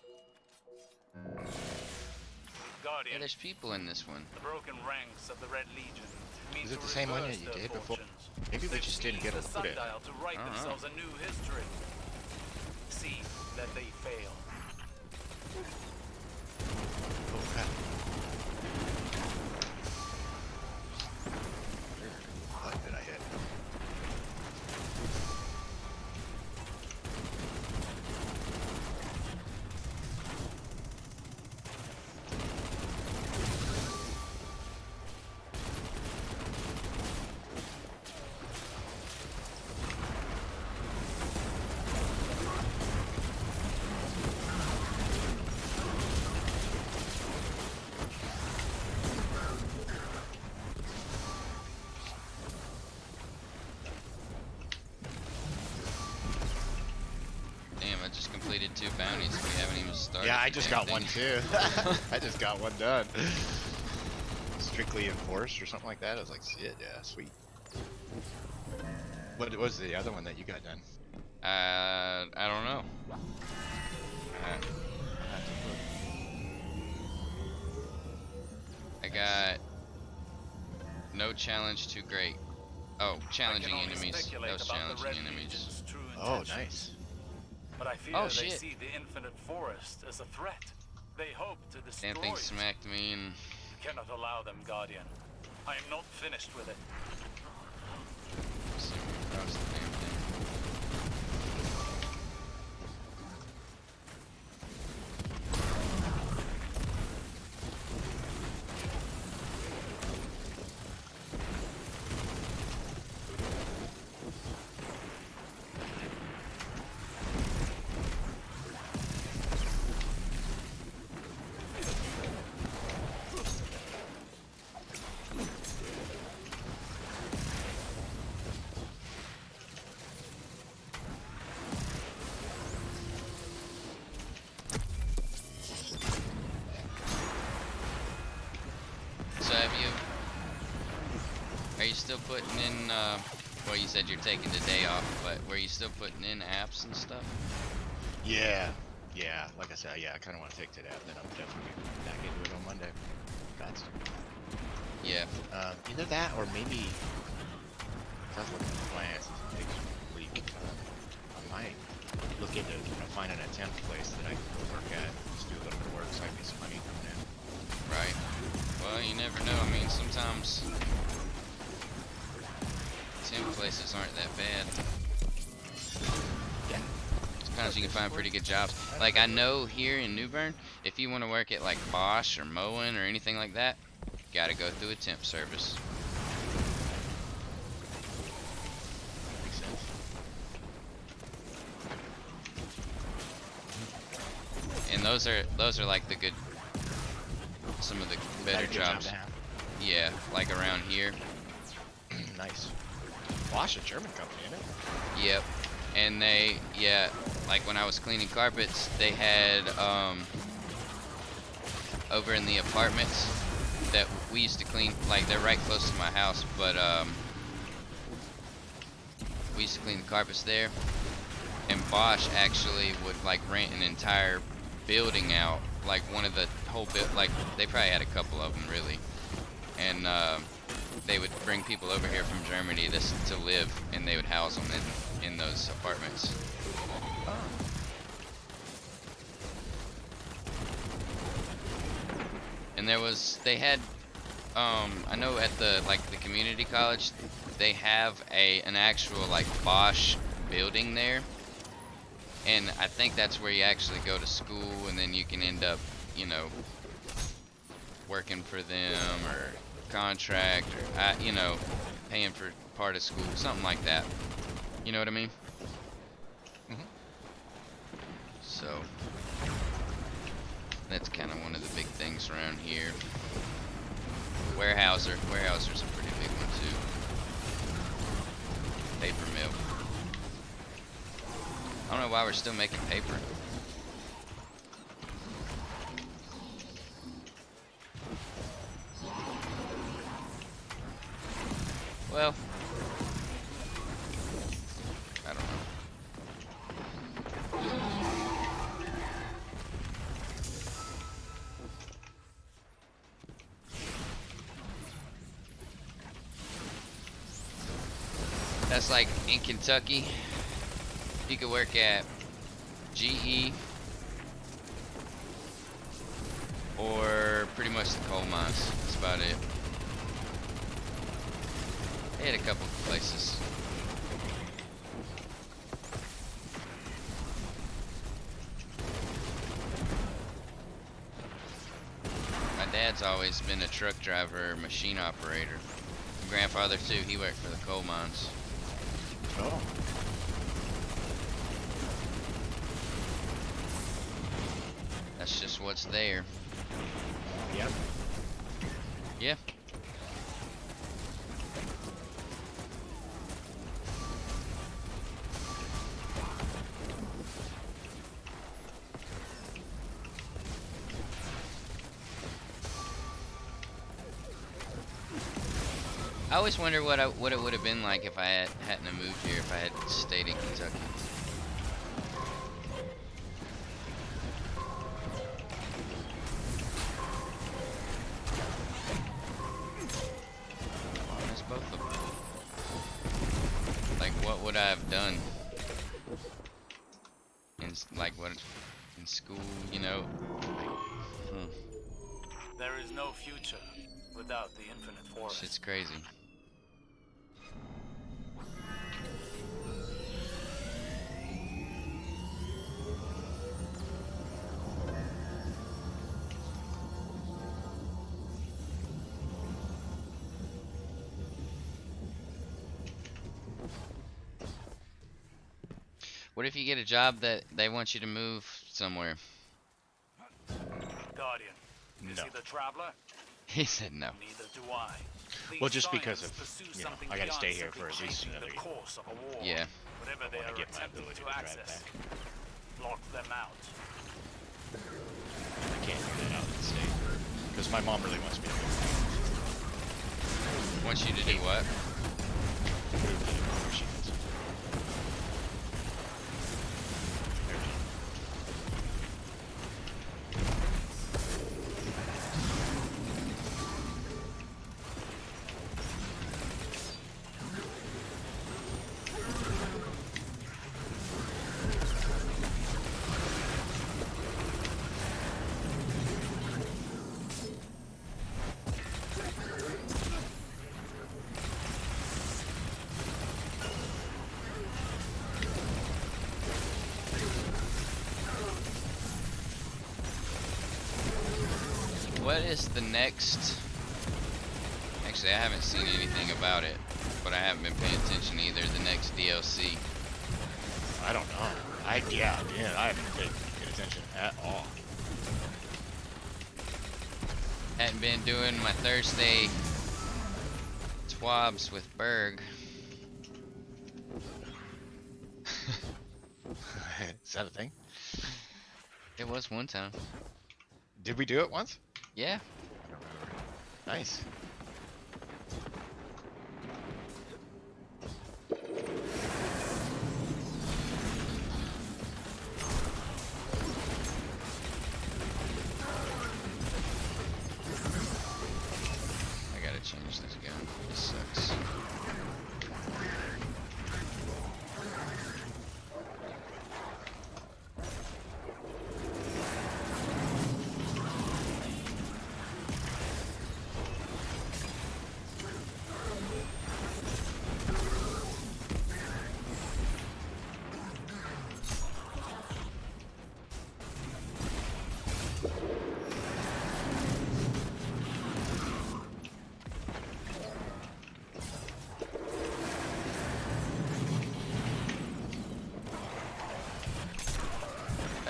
Yeah, Guardian, there's people in this one. the broken ranks of the Red Legion mean Is to it the same one reverse that you their did before? fortunes. Maybe we They've just didn't seized get the to put it. sundial to write I don't know. themselves a new history. See that they fail. Oh, crap. What did I hit? Damn, I just completed 2 bounties. We haven't even started. Yeah, I the just damn got one thing. too. I just got one done. Strictly enforced or something like that. I was like, shit, yeah, sweet. What was the other one that you got done? I don't know. I'll have to look. I got no challenge too great. Oh, challenging I can only enemies. speculate That was about the Red challenging enemies. Legion's true Oh, intentions. nice. But I fear Oh, they shit. see the infinite forest as a threat. They hope to destroy Damn thing it. smacked me and Cannot allow them, Guardian. I am not finished with it. across the damn thing. So are you still putting in, well you said you're taking the day off, but were you still putting in apps and stuff? Yeah, yeah. Like I said, yeah, I kind of want to take today, then I'm definitely getting back into it on Monday. That's Yeah. either that or maybe. I was looking at the plans next week. I might look into finding a temp place that I can go work at, just do a little bit of work so I can get some money coming in. Right. Well, you never know. I mean, sometimes temp places aren't that bad. Yeah. Sometimes you can find pretty good jobs. Like I know here in New Bern, if you want to work at like Bosch or Moen or anything like that, you gotta go through a temp service. Makes sense. And those are like the good, some of the better That'd be a good job jobs. to have. Yeah, like around here. Nice. Bosch, a German company, isn't it? Yep. And they, yeah, like when I was cleaning carpets, they had over in the apartments that we used to clean, like they're right close to my house, but we used to clean the carpets there. And Bosch actually would like rent an entire building out, like one of the whole like they probably had a couple of them really. And they would bring people over here from Germany to live, and they would house them in those apartments. And they had, I know at the community college, they have an actual like Bosch building there, and I think that's where you actually go to school, and then you can end up, you know, working for them or contract or you know, paying for part of school, something like that. You know what I mean? Mhm. So that's kind of one of the big things around here. Warehouser's a pretty big one too. Paper mill. I don't know why we're still making paper. Well, I don't know. That's like in Kentucky, you could work at GE or pretty much the coal mines. That's about it. They had a couple of places. My dad's always been a truck driver, machine operator. My grandfather too, he worked for the coal mines. Oh. That's just what's there. Yep. Yeah. I always wonder what it would have been like if I hadn't have moved here, if I had stayed in Kentucky. There's both of them. Like, what would I have done in in school? You know. There is no future without the infinite forest. Shit's crazy. What if you get a job that they want you to move somewhere? Guardian, you No. see the traveler? He said no. Neither do I. These Well, just because science of, pursue you know, something I gotta beyond stay here simply for at least changing another the course of a war. Yeah. Whatever they I are get my attempting ability to to drive access, back. lock them out. I can't do that out of the state. Because my mom really wants me to Wants you to do what? move to where she is. what is the next? Actually, I haven't seen anything about it, but I haven't been paying attention either. The next DLC. I don't know. I haven't paid attention at all. Hadn't been doing my Thursday twabs with Berg. Is that a thing? It was one time. Did we do it once? Yeah. I don't remember. Nice. I gotta change this gun. This sucks.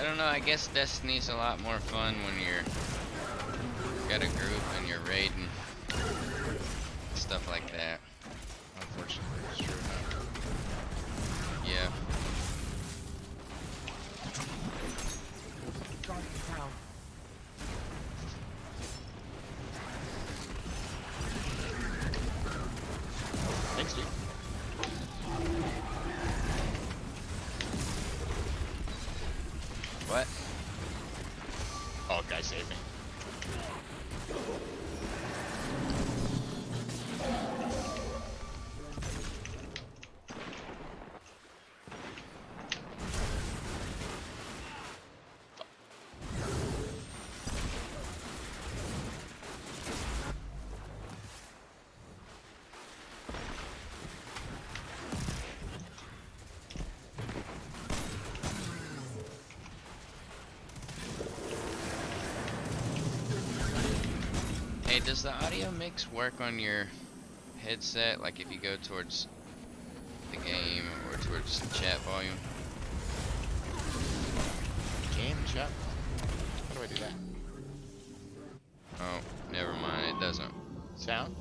I don't know, I guess Destiny's a lot more fun when you're got a group and you're raiding. Stuff like that. Unfortunately, it's true. Yeah. Guard the town. Thanks, dude. What? Oh, guy saved me. Hey, does the audio mix work on your headset? Like if you go towards the game or towards the chat volume? Game chat. How do I do that? Oh, never mind. It doesn't. Sound?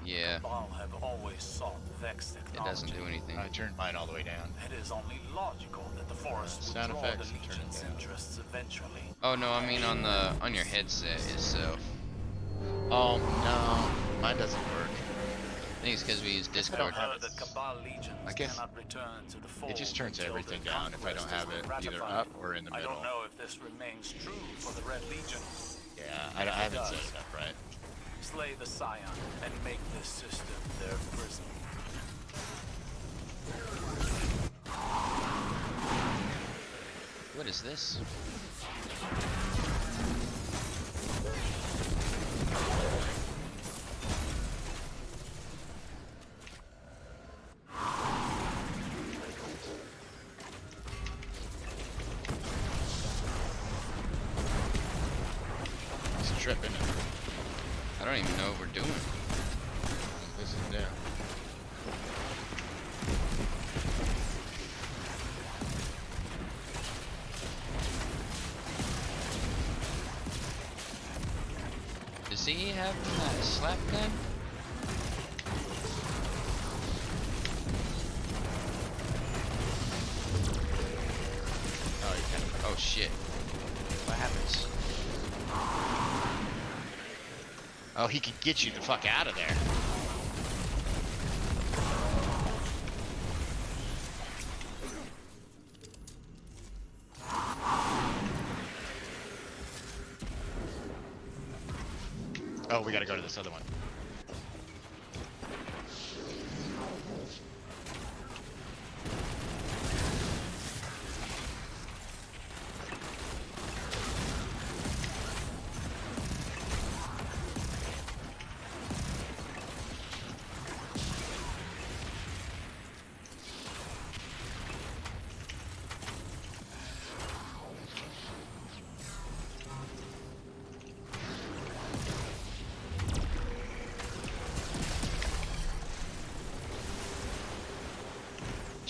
Yeah, Cabal have always sought Vex it technology. doesn't do anything. I turned mine all the way down. It is only logical that the forest would Sound draw effects, the you turn it Legion's down. interests eventually. Oh no, I mean on your headset itself. Oh no, mine doesn't work. I think it's because we use I Discord. have heard that Cabal legions I guess cannot return to the fold It just turns until everything their down if I don't conquest have is it either ratified. up or in the I middle. don't know if this remains true for the Red Legion. Yeah, I haven't set it up right. Slay the Scion and make this system their prison. What is this? It's a trip, isn't it? I don't even know what we're doing. This is new. Does he have that slap gun? Oh, you kind of. Oh shit. What happens? Oh, he could get you the fuck out of there. Oh, we gotta go to this other one.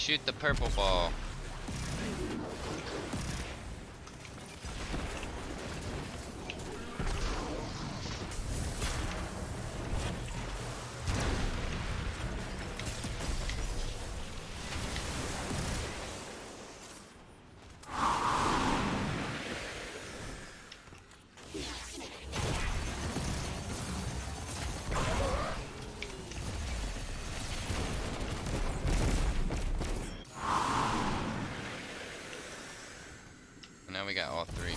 Shoot the purple ball. Now we got all three.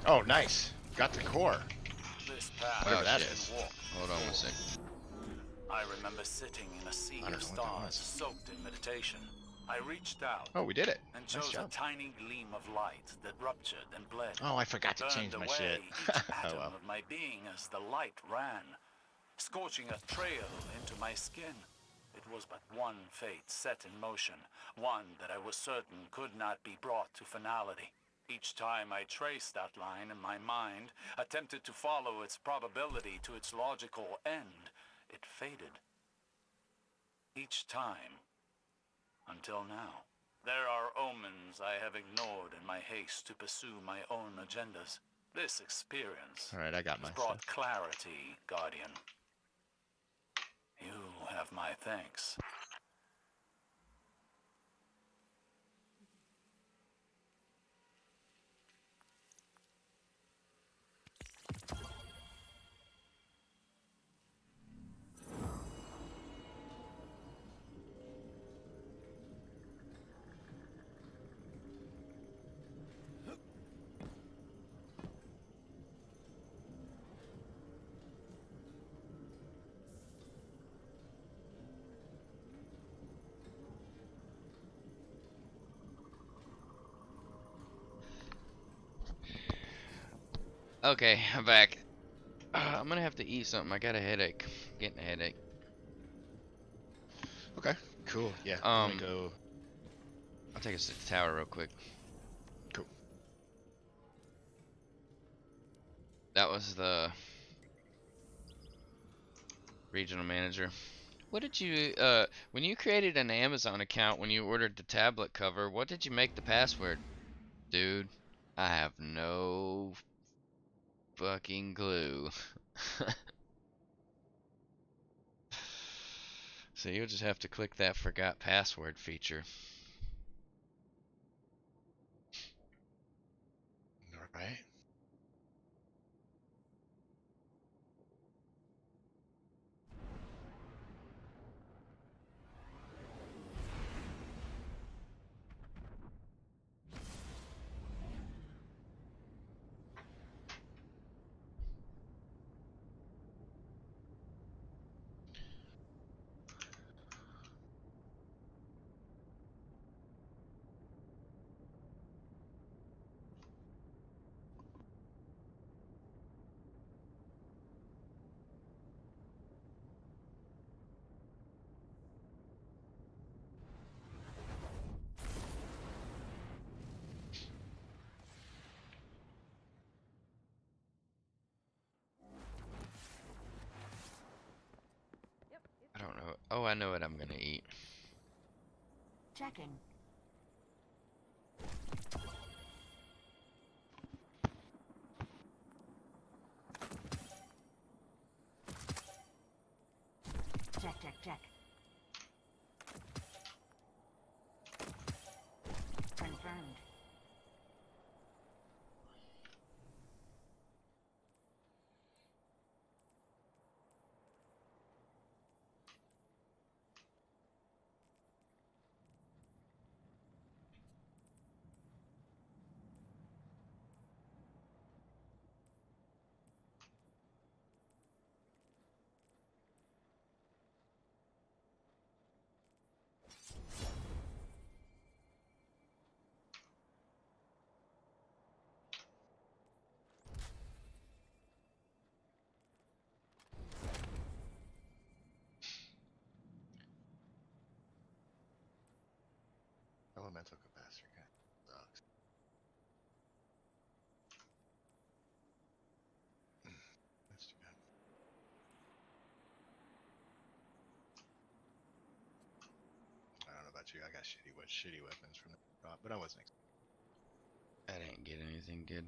Oh, nice. Got the core. This path Whatever that has is. been walked Hold on one before. sec. I remember sitting in a sea I don't of know what that stars, was. soaked in meditation. I reached out Oh, we did it. and Nice chose a job. tiny gleam of light that ruptured and bled. Oh, I forgot to Burned change my away shit. each Oh atom well. of my being as the light ran, scorching a trail into my skin. It was but one fate set in motion, one that I was certain could not be brought to finality. Each time I traced that line in my mind, attempted to follow its probability to its logical end, it faded. Each time, until now. There are omens I have ignored in my haste to pursue my own agendas. This experience All right, I got has my brought stuff. clarity, Guardian. You have my thanks. Okay, I'm back. I'm gonna have to eat something. I got a headache. Getting a headache. Okay, cool. Yeah, I'm Um, gonna go. I'll take us to the tower real quick. Cool. That was the regional manager. What did you when you created an Amazon account when you ordered the tablet cover, what did you make the password? Dude, I have no fucking clue. So you'll just have to click that forgot password feature. All right. I don't know. Oh, I know what I'm gonna eat. Checking. Check. Confirmed. mental capacity. Okay. Sucks. That's too bad. I don't know about you. I got shitty weapons from the drop, but I wasn't. I didn't get anything good.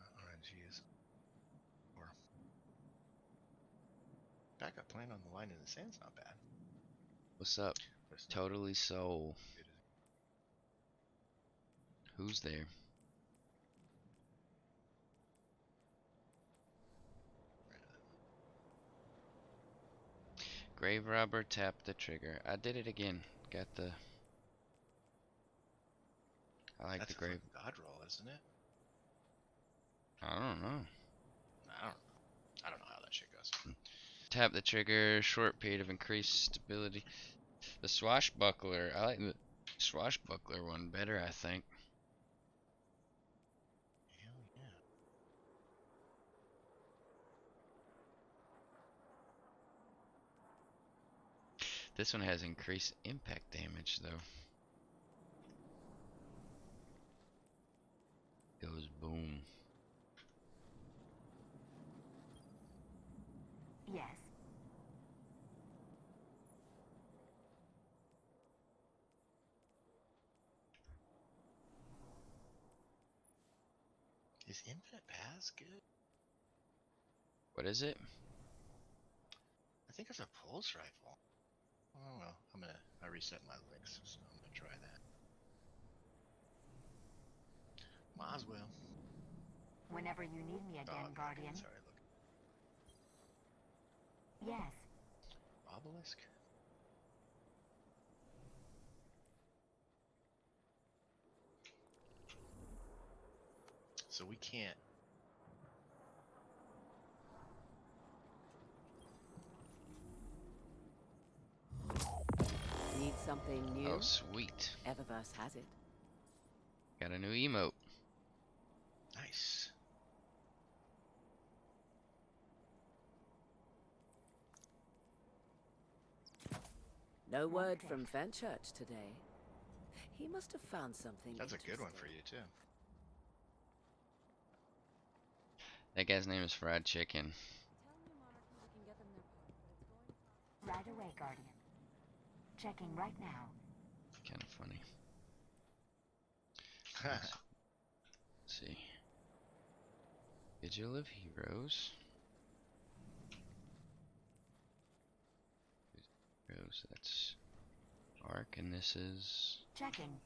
RNGs. Or backup plan on the line in the sand's not bad. What's up? But it's not Totally soul. good, is it? Who's there? Right of that. Grave robber, tap the trigger. I did it again. Got the. I like That's the a grave. fucking god roll, isn't it? I don't know. I don't know how that shit goes. Tap the trigger. Short period of increased stability. The swashbuckler. I like the swashbuckler one better, I think. Hell yeah. This one has increased impact damage, though. Goes boom. Yes. Is Infinite Paths good? What is it? I think it's a pulse rifle. Oh well, I reset my links, so I'm gonna try that. Might as well. Whenever you need me again, God, Guardian. Sorry, look. Yes. Obelisk. So we can't. Need something new? Oh, sweet. Eververse has it. Got a new emote. Nice. No word from Fenchurch today. He must have found something That's a good one for interesting. you too. That guy's name is Fried Chicken. Tell New Monarchy we can get them their part, but it's going Right away, Guardian. Checking right now. Kind of funny. Let's see. Vigil of Heroes. Heroes, that's Arc, and this is. Checking.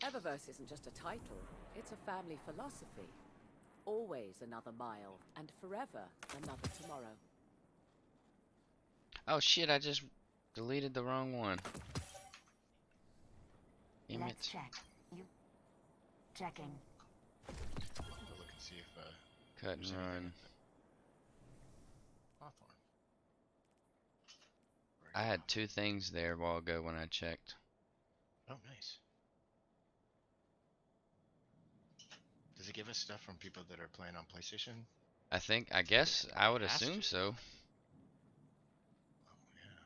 Eververse isn't just a title, it's a family philosophy. Always another mile, and forever another tomorrow. Oh shit, I just deleted the wrong one. Damn Let's it. check. You. Checking. I'll have to look and see if Cut there's and anything run. with the Hawthorne. Where'd I it had go? 2 things there a while ago when I checked. Oh, nice. Does it give us stuff from people that are playing on PlayStation? I guess, I would Has assume to. so. Oh, yeah.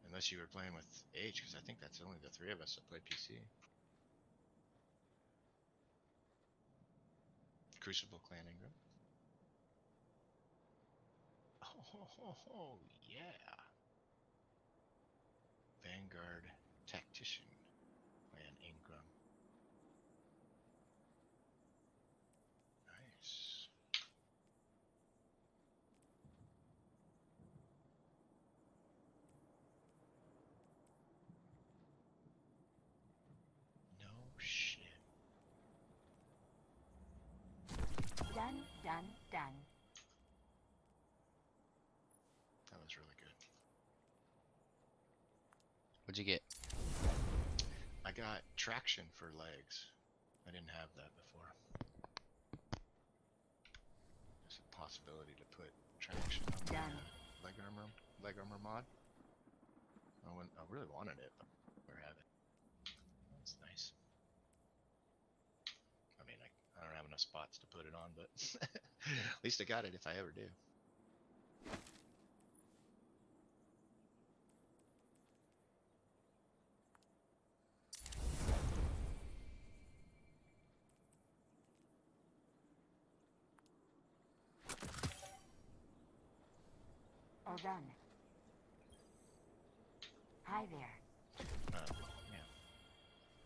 Unless you were playing with H, because I think that's only the 3 of us that play PC. Crucible Clan Ingram. Oh, yeah. Vanguard Tactician Clan Ingram. Nice. No shit. Done, done, done. That was really good. What'd you get? I got traction for legs. I didn't have that before. There's a possibility to put traction on the Done. leg armor mod. I really wanted it, but we're having. That's nice. I mean, I don't have enough spots to put it on, but at least I got it if I ever do. All done. Hi there.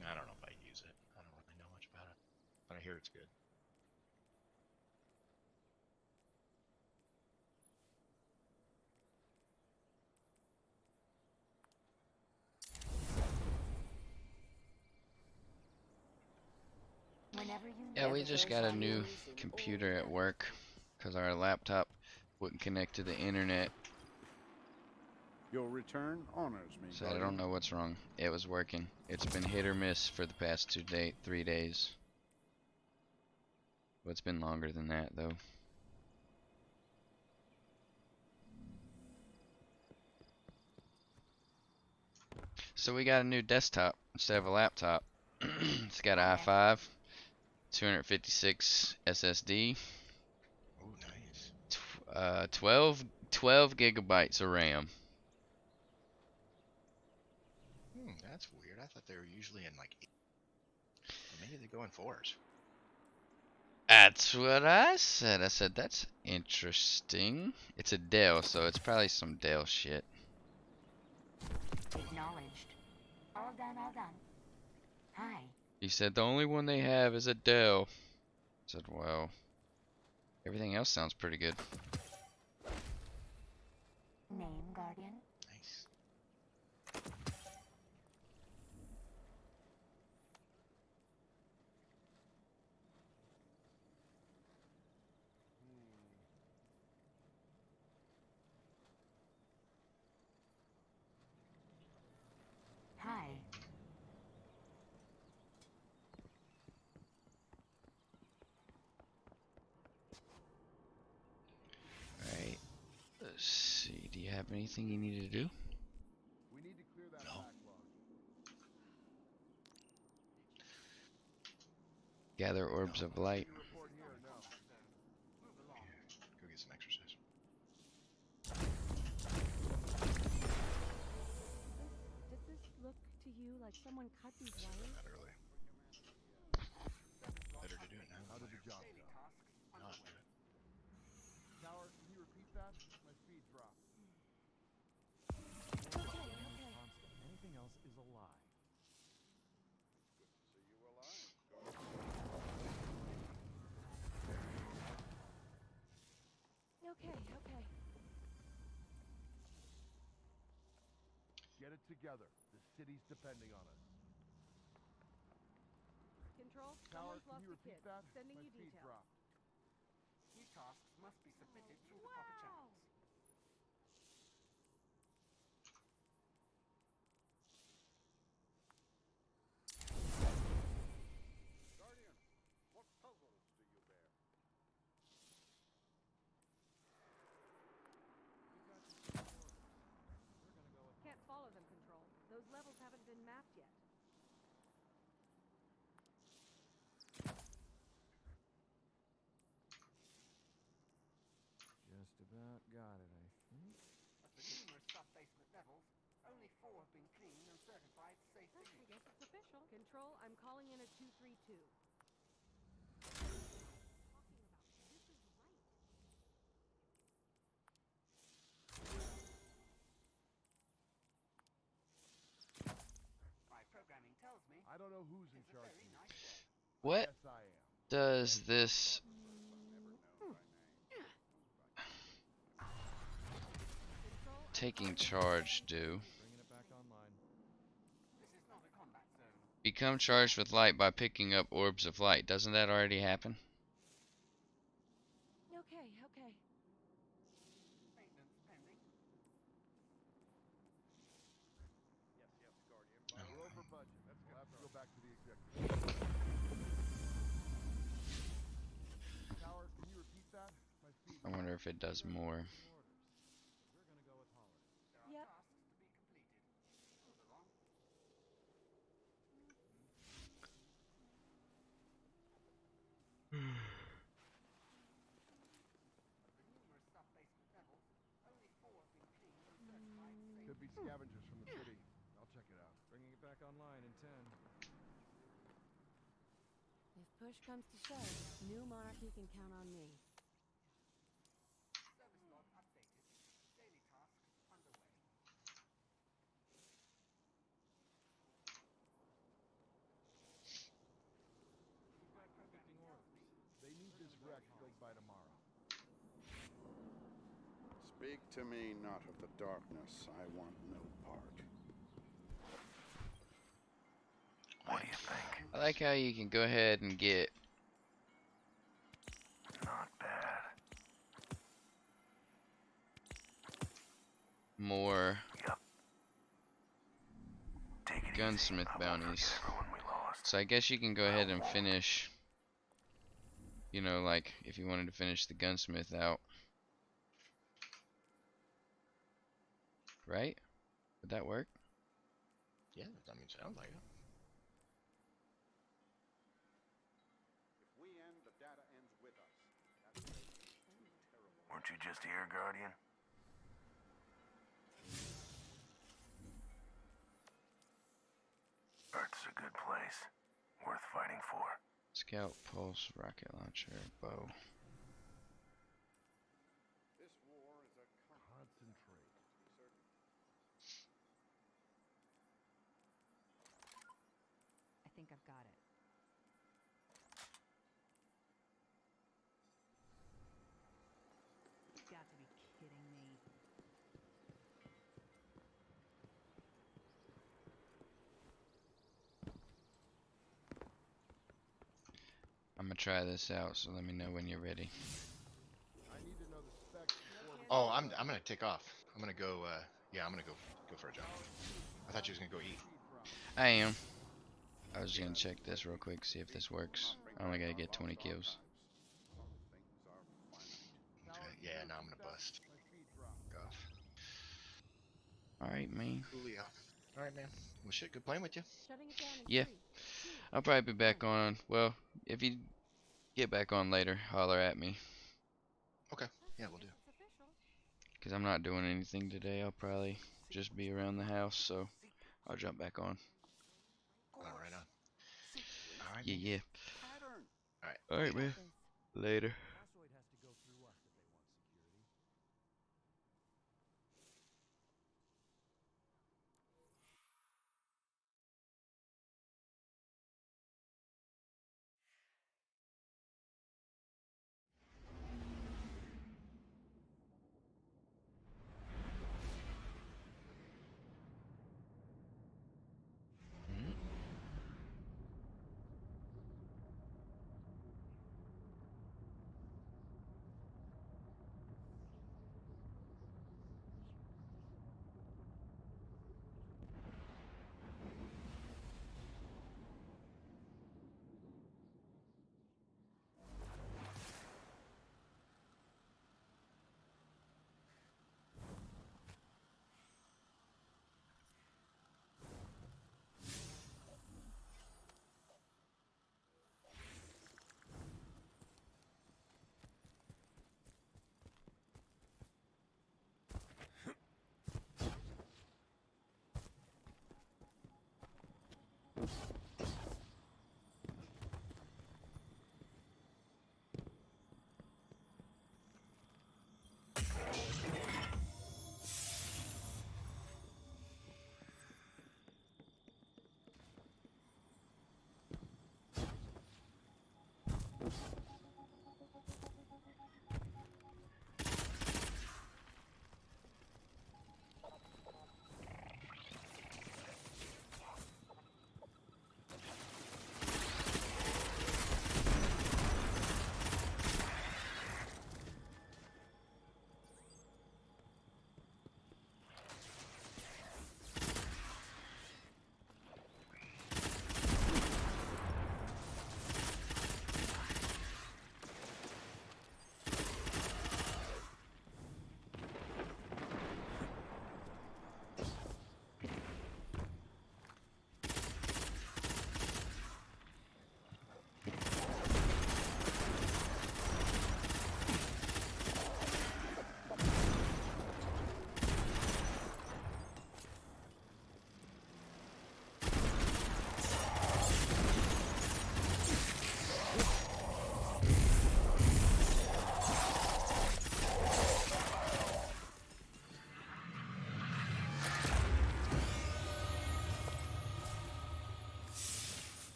Yeah. I don't know if I use it. I don't really know much about it, but I hear it's good. Whenever you Yeah, we Ever just those got a ideas new in computer all at work because our laptop wouldn't connect to the internet. Your return honors me, So I Guardian. don't know what's wrong. It was working. It's been hit or miss for the past 3 days. Well, it's been longer than that though. So we got a new desktop instead of a laptop. It's got an i5, 256 SSD, Oh, nice. 12 gigabytes of RAM. That's weird. I thought they were usually in like 8. Or maybe they go in 4s. That's what I said. I said that's interesting. It's a Dell, so it's probably some Dell shit. acknowledged. All done, all done. Hi. He said the only one they have is a Dell. I said, well, everything else sounds pretty good. Name, Guardian? Nice. Hi. Alright. Let's see. Do you have anything you need to do? We need to clear that No. backlog. Gather orbs of light. Your report here or no? Go get some exercise. Does this look to you like someone cut these I should have done wires? that early. Better to do it now. How than did the later. job go? Not do it. Tower, can you repeat that? My speed dropped. Okay. Anything else is a lie. Good to see you alive. Okay. Get it together. The city's depending on us. Control, Tower, someone's can lost you a repeat kid. that? Sending My you speed details. dropped. New tasks must be submitted through the proper channels. Guardian, what puzzles do you bear? Can't follow them, Control. Those levels haven't been mapped yet. Just about got it, I think. Of the numerous sub-basement levels, only 4 have been cleaned and certified safe for I use. guess it's official. Control, I'm calling in a 232. My programming tells me I don't know who's in it's a charge very here. nice day. What Yes, I am. does this taking charge do? Bringing it back online. This is not a combat zone. Become charged with light by picking up orbs of light. Doesn't that already happen? Okay. Maintenance pending. Yes, Guardian. We're over budget. We'll have to go back to the executive. Tower, can you repeat that? My speed I wonder if it does more. We're gonna go with Holiday. There are Yep. tasks to be completed. Move along. Of the numerous sub-basement levels, heavy scavengers from the city. I'll check it out. Bringing it back online in 10. If push comes to shove, New Monarchy can count on me. Service log updated. Daily tasks underway. We've got conflicting orders. They need this wreck killed by tomorrow. Speak to me not of the darkness. I want no part. What do you think? I like how you can go ahead and get Not bad. more Yep. Take it gunsmith easy. I won't bounties. forget everyone we lost. So I guess you can go ahead and finish, you know, like if you wanted to finish the gunsmith out. Right? Would that work? Yeah, I mean, sounds like it. If we end, the data ends with us. That's terrible. Weren't you just here, Guardian? Earth's a good place. Worth fighting for. Scout, pulse, rocket launcher, bow. This war is a Concentrate. I think I've got it. You've got to be kidding me. I'm gonna try this out, so let me know when you're ready. I need to know the specs before we... Oh, I'm gonna take off. I'm gonna go. Yeah, I'm gonna go for a jog. I thought you was gonna go eat. I am. I was gonna check this real quick, see if this works. I only gotta get 20 kills. All things are finite. Okay. Yeah, now I'm gonna bust. My speed drop. Off. Alright, man. Coolio. All right, man. Well, shit. Good playing with you. Shutting it down in Yeah. 3, 2, I'll probably be back on. Well, if you get back on later, holler at me. Okay. Yeah, we'll do. It's official. Because I'm not doing anything today. I'll probably just be around the house, so I'll jump back on. All right, on. All right. Yeah, Man. yeah. Pattern. All right. Alright, man. Later. Bossoid has to go through us if they want security.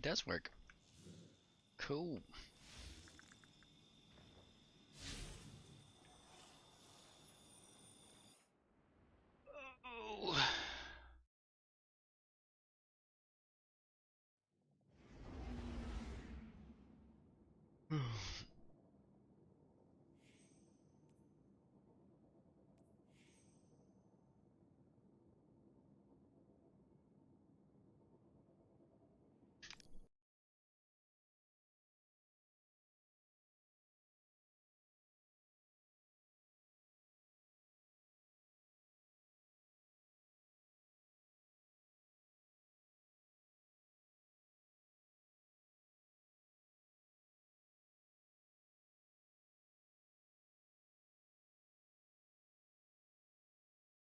does work. Cool.